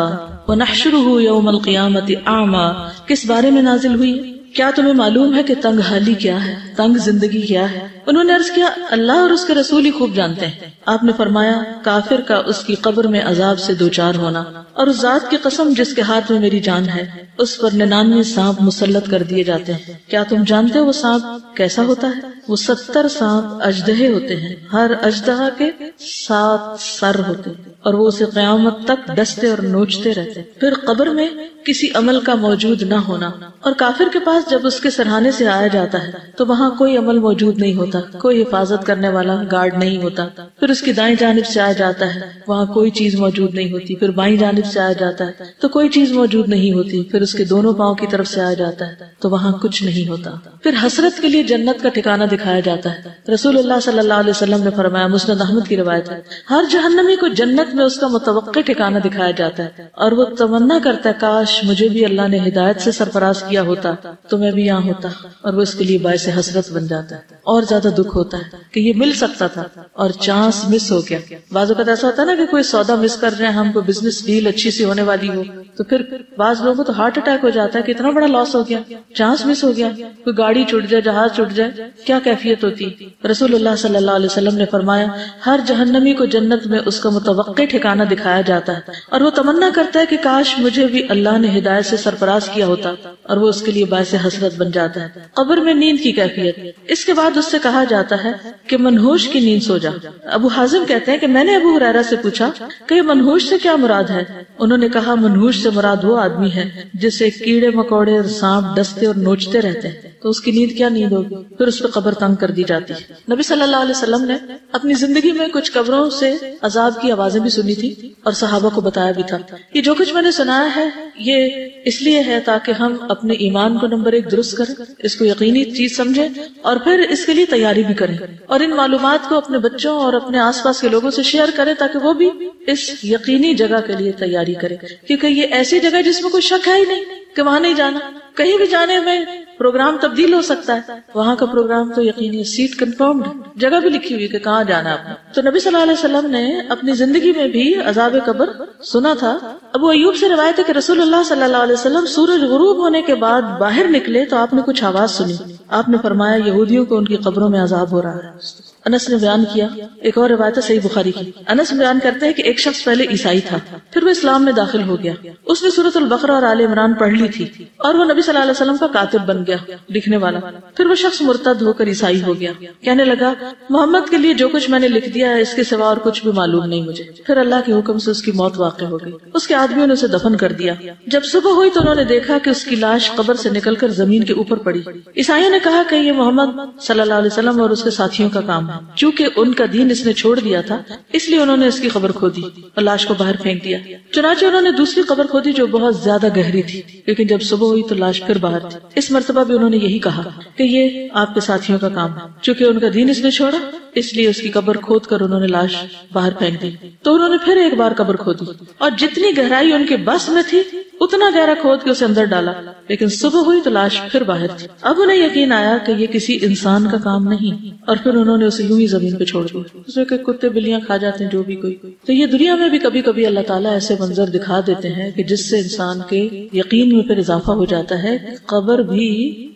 وَنَحْشُرُهُ يَوْمَ الْقِيَامَةِ أَعْمَى کس بارے میں نازل ہوئی؟ کیا تمہیں معلوم ہے کہ تنگ حالی کیا ہے, تنگ زندگی کیا ہے؟ انہوں نے عرض کیا اللہ اور اس کے رسول ہی خوب جانتے ہیں. آپ نے فرمایا کافر کا اس کی قبر میں عذاب سے دوچار ہونا, اور اس ذات کی قسم جس کے ہاتھ میں میری جان ہے اس پر 99 سانپ مسلط کر دیے جاتے ہیں. کیا تم جانتے ہو وہ سانپ کیسا ہوتا ہے؟ وہ 70 سانپ اژدہے ہوتے ہیں, ہر اژدہا کے 7 سر ہوتے ہیں اور وہ اسے قیامت تک ڈستے اور نوچتے رہتے ہیں. پھر قبر میں کسی عمل کا موجود نہ ہونا, اور کافر کے پاس جب اس کے سرہانے سے آیا جاتا ہے تو وہاں کوئی عمل موجود نہیں ہوتا. ہوتا, کوئی حفاظت کرنے والا گارڈ نہیں ہوتا. پھر اس کی دائیں جانب سے آیا جاتا ہے, وہاں کوئی چیز موجود نہیں ہوتی. پھر بائیں جانب سے آیا جاتا ہے تو کوئی چیز موجود نہیں ہوتی. پھر اس کے دونوں پاؤں کی طرف سے آیا جاتا ہے تو وہاں کچھ نہیں ہوتا. پھر حسرت کے لیے جنت کا ٹھکانہ دکھایا جاتا ہے. رسول اللہ صلی اللہ علیہ وسلم نے فرمایا, مسند احمد کی روایت ہے, ہر جہنمی کو جنت میں اس کا متوقع ٹھکانہ دکھایا جاتا ہے اور وہ تمنا کرتا ہے کاش مجھے بھی اللہ نے ہدایت سے سرفراز کیا ہوتا تو میں بھی یہاں ہوتا, اور وہ اس کے لیے باعث حسرت بن جاتا ہے. اور زیادہ دکھ ہوتا ہے کہ یہ مل سکتا تھا اور چانس مس ہو گیا. بعض اوقات ایسا ہوتا ہے نا کہ کوئی سودا مس کر رہے ہیں ہم, کو بزنس ڈیل اچھی سی ہونے والی ہو تو پھر بعض لوگوں کو تو ہارٹ اٹیک ہو جاتا ہے کہ اتنا بڑا لاس ہو گیا, چانس مس ہو گیا. کوئی گاڑی چھوٹ جائے, جہاز چھوٹ جائے, کیا کیفیت ہوتی. رسول اللہ صلی اللہ علیہ وسلم نے فرمایا, ہر جہنمی کو جنت میں اس کا متوقع ٹھکانہ دکھایا جاتا ہے اور وہ تمنا کرتا ہے کہ کاش مجھے بھی اللہ نے ہدایت سے سرفراز کیا ہوتا, اور وہ اس کے لیے باعث حسرت بن جاتا ہے. قبر میں نیند کی کیفیت. اس کے بعد اس سے کہا جاتا ہے کہ منحوش کی نیند سو جا. ابو حازم کہتے ہیں کہ میں نے ابو ہریرہ سے پوچھا کہ یہ منحوش سے کیا مراد ہے. انہوں نے کہا, منحوش سے مراد وہ آدمی ہے جسے کیڑے مکوڑے اور سانپ ڈستے اور نوچتے رہتے ہیں, تو اس کی نیند کیا نیند ہوگی. پھر اس پہ قبر تنگ کر دی جاتی ہے. نبی صلی اللہ علیہ وسلم نے اپنی زندگی میں کچھ قبروں سے عذاب کی آوازیں بھی سنی تھی اور صحابہ کو بتایا بھی تھا. یہ جو کچھ میں نے سنایا ہے یہ اس لیے ہے تاکہ ہم اپنے ایمان کو نمبر 1 درست کریں, اس کو یقینی چیز سمجھیں اور پھر اس کے لیے تیاری بھی کریں, اور ان معلومات کو اپنے بچوں اور اپنے آس پاس کے لوگوں سے شیئر کریں تاکہ وہ بھی اس یقینی جگہ کے لیے تیاری کریں. کیونکہ یہ ایسی جگہ ہے جس میں کوئی شک ہے ہی نہیں کہ وہاں نہیں جانا. کہیں بھی جانے میں پروگرام تبدیل ہو سکتا ہے, وہاں کا پروگرام تو یقینی سیٹ کنفرمڈ, جگہ بھی لکھی ہوئی کہ کہاں جانا ہے آپ نے. تو نبی صلی اللہ علیہ وسلم نے اپنی زندگی میں بھی عذاب قبر سنا تھا. ابو ایوب سے روایت ہے کہ رسول اللہ صلی اللہ علیہ وسلم سورج غروب ہونے کے بعد باہر نکلے تو آپ نے کچھ آواز سنی. آپ نے فرمایا یہودیوں کو ان کی قبروں میں عذاب ہو رہا ہے. انس نے بیان کیا, ایک اور روایت ہے صحیح بخاری کی. انس بیان کرتے ہیں کہ ایک شخص پہلے عیسائی تھا, پھر وہ اسلام میں داخل ہو گیا. اس نے سورۃ البقرہ اور آل عمران پڑھ لی تھی اور وہ نبی صلی اللہ علیہ وسلم کا کاتب بن گیا, لکھنے والا. پھر وہ شخص مرتد ہو کر عیسائی ہو گیا. کہنے لگا, محمد کے لیے جو کچھ میں نے لکھ دیا ہے اس کے سوا اور کچھ بھی معلوم نہیں مجھے. پھر اللہ کے حکم سے اس کی موت واقع ہو گئی. اس کے آدمیوں نے اسے دفن کر دیا. جب صبح ہوئی تو انہوں نے دیکھا کہ اس کی لاش قبر سے نکل کر زمین کے اوپر پڑی. عیسائیوں نے کہا کہ یہ محمد صلی اللہ علیہ وسلم اور اس کے ساتھیوں کا کام ہے. چونکہ ان کا دین اس نے چھوڑ دیا تھا اس لیے انہوں نے اس کی قبر کھودی اور لاش کو باہر پھینک دیا. چنانچہ انہوں نے دوسری قبر کھودی جو بہت زیادہ گہری تھی, لیکن جب صبح ہوئی تو لاش پھر باہر تھی. اس مرتبہ بھی انہوں نے یہی کہا کہ یہ آپ کے ساتھیوں کا کام ہے. چونکہ ان کا دین اس نے چھوڑا اس لیے اس کی قبر کھود کر انہوں نے لاش باہر پھینک دی. تو انہوں نے پھر ایک بار قبر کھودی اور جتنی گہرائی ان کے بس میں تھی اتنا گہرا کھود کے اسے اندر ڈالا, لیکن صبح ہوئی تو لاش پھر باہر تھی. اب انہیں یقین آیا کہ یہ کسی انسان کا کام نہیں, اور پھر انہوں نے اسے یوں ہی زمین پہ چھوڑ دیا. اس میں کہ کتے بلیاں کھا جاتے ہیں جو بھی کوئی. تو یہ دنیا میں بھی کبھی کبھی اللہ تعالیٰ ایسے منظر دکھا دیتے ہیں کہ جس سے انسان کے یقین میں پھر اضافہ ہو جاتا ہے. قبر بھی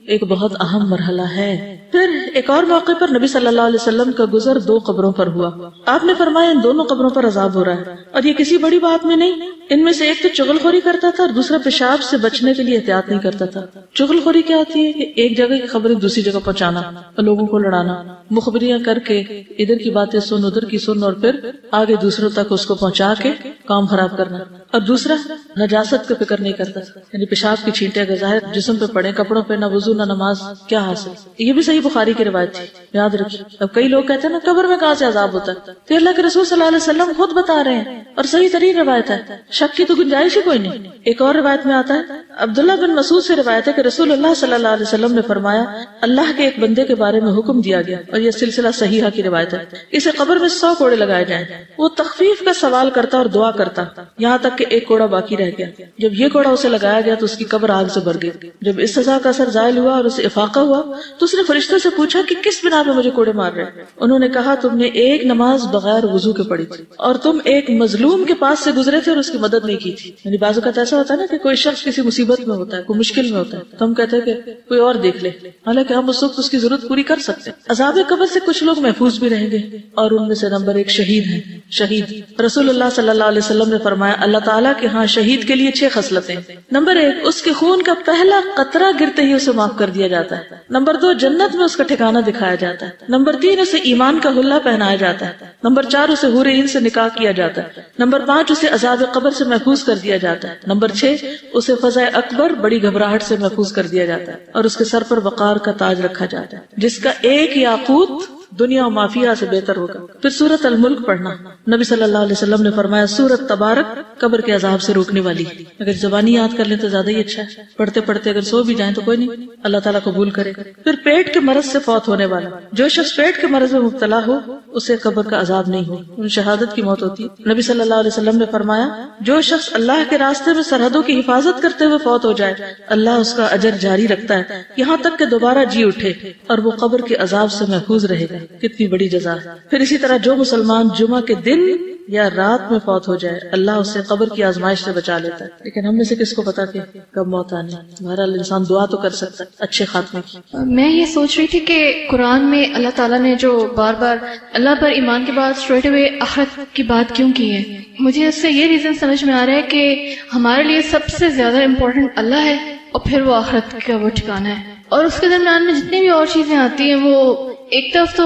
ایک بہت اہم مرحلہ ہے. پھر ایک اور موقع پر نبی صلی اللہ علیہ وسلم کا گزر 2 قبروں پر ہوا. آپ نے فرمایا ان دونوں قبروں پر عذاب ہو رہا ہے, اور یہ کسی بڑی بات میں نہیں. ان میں سے ایک تو چغل خوری کرتا تھا اور دوسرا پیشاب سے بچنے کے لیے احتیاط نہیں کرتا تھا. چغل خوری کیا ہوتی ہے کہ ایک جگہ کی خبریں دوسری جگہ پہنچانا اور لوگوں کو لڑانا, مخبریاں کر کے ادھر کی باتیں سن ادھر کی سن اور پھر آگے دوسروں تک اس کو پہنچا کے کام خراب کرنا. اور دوسرا نجاست کا فکر نہیں کرتا, یعنی پیشاب کی چھینٹیں اگر ظاہر جسم پہ پڑے, کپڑوں پہ نہ وضو نہ نماز, کیا حاصل. یہ بھی صحیح بخاری کی روایت تھی, یاد رکھیے. اب کئی لوگ کہتے ہیں نا قبر میں کہاں سے عذاب ہوتا ہے, تو اللہ کے رسول صلی اللہ علیہ وسلم خود بتا رہے ہیں اور صحیح ترین روایت ہے, شک کی تو گنجائش ہی کوئی نہیں. ایک اور روایت میں آتا ہے, عبداللہ بن مسعود سے روایت ہے کہ رسول اللہ صلی اللہ علیہ وسلم نے فرمایا اللہ کے ایک بندے کے بارے میں حکم دیا گیا, اور یہ سلسلہ صحیحہ کی روایت ہے, اسے قبر میں 100 کوڑے لگائے جائیں. وہ تخفیف کا سوال کرتا اور دعا کرتا یہاں تک کہ ایک کوڑا باقی رہ گیا. جب یہ کوڑا اسے لگایا گیا تو اس کی قبر آگ سے بھر گئی. جب اس سزا کا اثر زائل ہوا اور اسے افاقہ ہوا تو اس نے فرشتوں سے پوچھا کہ کس بنا پہ مجھے کوڑے مار رہے. انہوں نے کہا تم نے ایک نماز بغیر وضو کے پڑھی تھی اور تم ایک مظلوم کے پاس سے گزرے تھے اور اس کی مدد نہیں کی تھی. یعنی بعض اوقات ایسا ہوتا ہے نا کہ کوئی شخص کسی مصیبت میں ہوتا ہے, کوئی مشکل میں ہوتا ہے, تو ہم کہتے ہیں کہ کوئی اور دیکھ لے, حالانکہ ہم اس وقت اس کی ضرورت پوری کر سکتے ہیں. عذاب قبر سے کچھ لوگ محفوظ بھی رہیں گے اور ان میں سے نمبر 1 شہید ہیں. شہید رسول اللہ صلی اللہ علیہ وسلم نے فرمایا اللہ تعالیٰ کے ہاں شہید کے لیے 6 خصلتیں. نمبر 1 اس کے خون کا پہلا قطرہ گرتے ہی اسے معاف کر دیا جاتا ہے. نمبر 2 جنت میں اس کا ٹھکانہ دکھایا جاتا ہے. نمبر 3 اسے ایمان کا حلہ پہنایا جاتا ہے. نمبر 4 اسے حور عین سے نکاح کیا جاتا ہے. نمبر 5 اسے عذاب قبر سے محفوظ کر دیا جاتا ہے. نمبر 6 اسے فضائے اکبر بڑی گھبراہٹ سے محفوظ کر دیا جاتا ہے اور اس کے سر پر وقار کا تاج رکھا جاتا ہے جس کا ایک یاقوت دنیا و مافیہ سے بہتر ہوگا. پھر سورت الملک پڑھنا. نبی صلی اللہ علیہ وسلم نے فرمایا سورت تبارک قبر کے عذاب سے روکنے والی. اگر زبانی یاد کر لیں تو زیادہ ہی اچھا ہے, پڑھتے پڑھتے اگر سو بھی جائیں تو کوئی نہیں, اللہ تعالیٰ قبول کرے. پھر پیٹ کے مرض سے فوت ہونے والا, جو شخص پیٹ کے مرض میں مبتلا ہو اسے قبر کا عذاب نہیں ہو, ان شہادت کی موت ہوتی ہے. نبی صلی اللہ علیہ وسلم نے فرمایا جو شخص اللہ کے راستے میں سرحدوں کی حفاظت کرتے ہوئے فوت ہو جائے اللہ اس کا اجر جاری رکھتا ہے یہاں تک کہ دوبارہ جی اٹھے اور وہ قبر کے عذاب سے محفوظ رہے گا. کتنی بڑی جزا ہے. پھر اسی طرح جو مسلمان جمعہ کے دن یا رات میں فوت ہو جائے اللہ اسے قبر کی آزمائش سے بچا لیتا ہے. لیکن ہم میں سے کس کو پتا کہ کب موت آنی ہے. بہرحال انسان دعا تو کر سکتا ہے اچھے خاتمے کی. میں یہ سوچ رہی تھی کہ قرآن میں اللہ تعالیٰ نے جو بار بار اللہ پر ایمان کے بعد اسٹریٹ اوے آخرت کی بات کیوں کی ہے, مجھے اس سے یہ ریزن سمجھ میں آ رہا ہے کہ ہمارے لیے سب سے زیادہ امپورٹنٹ اللہ ہے اور پھر وہ آخرت کا وہ ٹھکانہ ہے, اور اس کے درمیان میں جتنی بھی اور چیزیں آتی ہیں وہ ایک طرف تو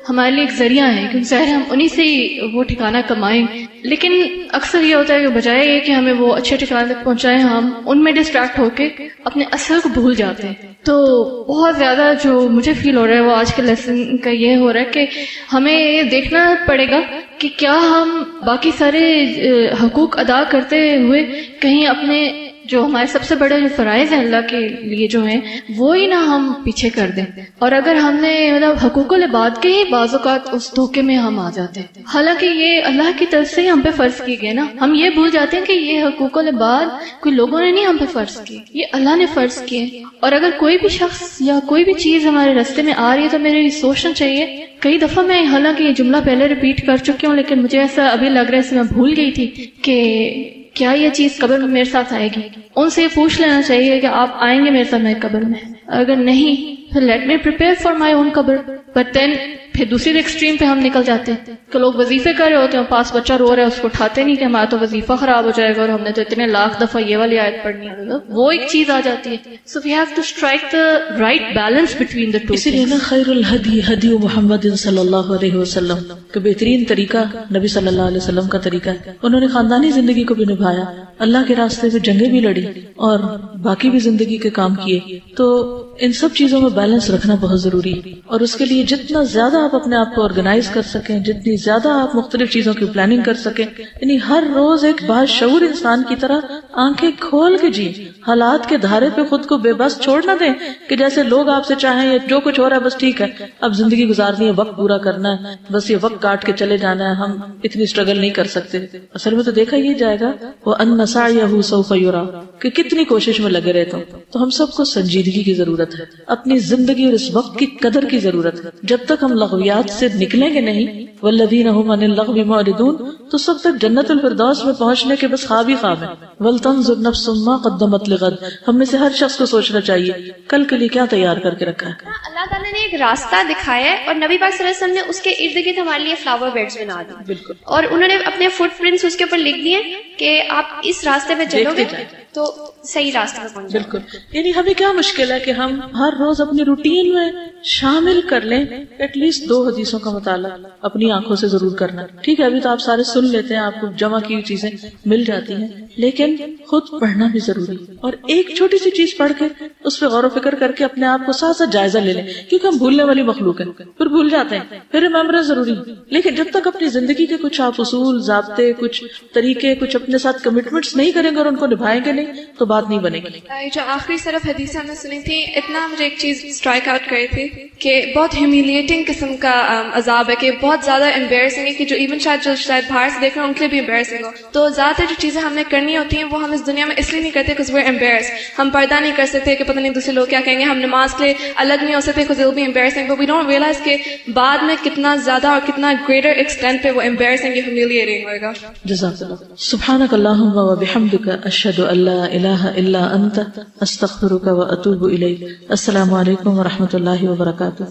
ہمارے لیے ایک ذریعہ ہے کیونکہ ظاہر ہم انہی سے ہی وہ ٹھکانہ کمائیں, لیکن اکثر یہ ہوتا ہے کہ بجائے یہ کہ ہمیں وہ اچھے ٹھکانے تک پہنچائیں ہم ان میں ڈسٹریکٹ ہو کے اپنے اصل کو بھول جاتے ہیں. تو بہت زیادہ جو مجھے فیل ہو رہا ہے وہ آج کے لیسن کا یہ ہو رہا ہے کہ ہمیں یہ دیکھنا پڑے گا کہ کیا ہم باقی سارے حقوق ادا کرتے ہوئے کہیں اپنے جو ہمارے سب سے بڑے جو فرائض ہیں اللہ کے لیے جو ہیں وہی نہ ہم پیچھے کر دیں, اور اگر ہم نے مطلب حقوق العباد کے ہی بعض اوقات اس دھوکے میں ہم آ جاتے ہیں, حالانکہ یہ اللہ کی طرف سے ہم پہ فرض کیے گئے نا. ہم یہ بھول جاتے ہیں کہ یہ حقوق العباد کوئی لوگوں نے نہیں ہم پہ فرض کی, یہ اللہ نے فرض کیے. اور اگر کوئی بھی شخص یا کوئی بھی چیز ہمارے راستے میں آ رہی ہے تو میرے سوچنا چاہیے. کئی دفعہ میں حالانکہ یہ جملہ پہلے ریپیٹ کر چکی ہوں لیکن مجھے ایسا ابھی لگ رہا ہے میں بھول گئی تھی کہ کیا یہ چیز قبر میں میرے ساتھ آئے گی. ان سے یہ پوچھ لینا چاہیے کہ آپ آئیں گے میرے ساتھ میری قبر میں, اگر نہیں پھر let me prepare for my own قبر. بٹ دین پھر دوسری ایکسٹریم پہ ہم نکل جاتے ہیں کہ لوگ وظیفے کر رہے ہوتے ہیں, پاس بچہ رو رہا ہے اس کو اٹھاتے نہیں کہ ہمارا تو وظیفہ خراب ہو جائے گا اور ہم نے تو اتنے لاکھ دفعہ یہ والی آیت پڑھنی ہے, وہ ایک چیز آ جاتی ہے. So we have to strike the right balance between the two. اسی لیے نا خیر الہدی ہدی محمد صلی اللہ علیہ وسلم کہ بہترین طریقہ نبی صلی اللہ علیہ وسلم کا طریقہ ہے. انہوں نے خاندانی زندگی کو بھی نبھایا, اللہ کے راستے میں جنگیں بھی لڑی اور باقی بھی زندگی کے کام کیے. تو ان سب چیزوں میں بیلنس رکھنا بہت ضروری ہے, اور اس کے لیے جتنا زیادہ آپ اپنے آپ کو آرگنائز کر سکیں, جتنی زیادہ آپ مختلف چیزوں کی پلاننگ کر سکیں, یعنی ہر روز ایک باشعور انسان کی طرح آنکھیں کھول کے جی, حالات کے دھارے پہ خود کو بے بس چھوڑ نہ دیں کہ جیسے لوگ آپ سے چاہیں یا جو کچھ ہو رہا ہے بس ٹھیک ہے اب زندگی گزارنی ہے, وقت پورا کرنا ہے, بس یہ وقت کاٹ کے چلے جانا ہے, ہم اتنی اسٹرگل نہیں کر سکتے. اصل میں تو دیکھا یہ جائے گا وہ ان سعیہ سوف یرا کہ کتنی کوشش میں لگے رہتا ہوں. تو ہم سب کو سنجیدگی کی ضرورت ہے, اپنی زندگی اور اس وقت کی قدر کی ضرورت ہے. جب تک ہم لغویات سے نکلیں گے نہیں, والذین هم عن اللغو معرضون, تو سب تک جنت الفردوس میں پہنچنے کے بس خواب ہی خواب ہیں. ولتنظر نفس ما قدمت لغد, ہم میں سے ہر شخص کو سوچنا چاہیے کل کے لیے کیا تیار کر کے رکھا ہے. اللہ تعالیٰ نے ایک راستہ دکھایا ہے اور نبی پاک صلی اللہ علیہ وسلم نے اس کے ارد گرد ہمارے لیے فلاور بیڈز بنا دیے. بالکل, اور انہوں نے اپنے فٹ پرنٹس اس کے اوپر لکھ دیے کہ آپ اس راستے پہ چلو گے تو صحیح راستے پہ پہنچ. بالکل, یعنی ہمیں کیا مشکل ہے کہ ہم ہر روز اپنی روٹین میں شامل کر لیں ایٹ لیسٹ 2 حدیثوں کا مطالعہ اپنی آنکھوں سے ضرور کرنا. ٹھیک ہے ابھی تو آپ سارے سن لیتے ہیں, آپ کو جمع کی چیزیں مل جاتی ہیں, لیکن خود پڑھنا بھی ضروری, اور ایک چھوٹی سی چیز پڑھ کے اس پہ غور و فکر کر کے اپنے آپ کو ساتھ ساتھ جائزہ لے لیں, کیونکہ ہم بھولنے والی مخلوق ہیں, پھر بھول جاتے ہیں, پھر ریممبرنس ضروری. لیکن جب تک اپنی زندگی کے کچھ آپ اصول, ضابطے, کچھ طریقے, کچھ اپنے ساتھ کمٹمنٹس نہیں کریں گے اور ان کو نبھائیں گے نہیں تو بات نہیں بنے گی. جو آخری صرف حدیث ہم نے سنی تھی, اتنا مجھے ایک چیز اسٹرائک آؤٹ کری تھی کہ بہت ہیومیلیٹنگ قسم کا عذاب ہے, کہ بہت زیادہ امبیرسنگ ہے, کہ جو ایون شاید باہر سے دیکھ رہے ہیں ان کے لیے بھی امبیرسنگ ہو. تو زیادہ جو چیزیں ہم نے کرنی ہوتی ہیں وہ ہم اس دنیا میں اس لیے نہیں کرتے because we're embarrassed. ہم پردہ نہیں کر سکتے کہ پتہ نہیں دوسرے لوگ کیا کہیں گے, ہم نماز کے لیے الگ نہیں ہو سکتے because it'll be embarrassing, but we don't realize کہ بعد میں کتنا زیادہ اور کتنا greater extent پہ وہ embarrassing یا humiliating ہوئے گا. جزاک اللہ. سبحانک اللہم و بحمدک اشہد ان لا الہ الا انت استغفرک و اتوب الیک. السلام علیکم و رحمۃ اللہ وبرکاتہ.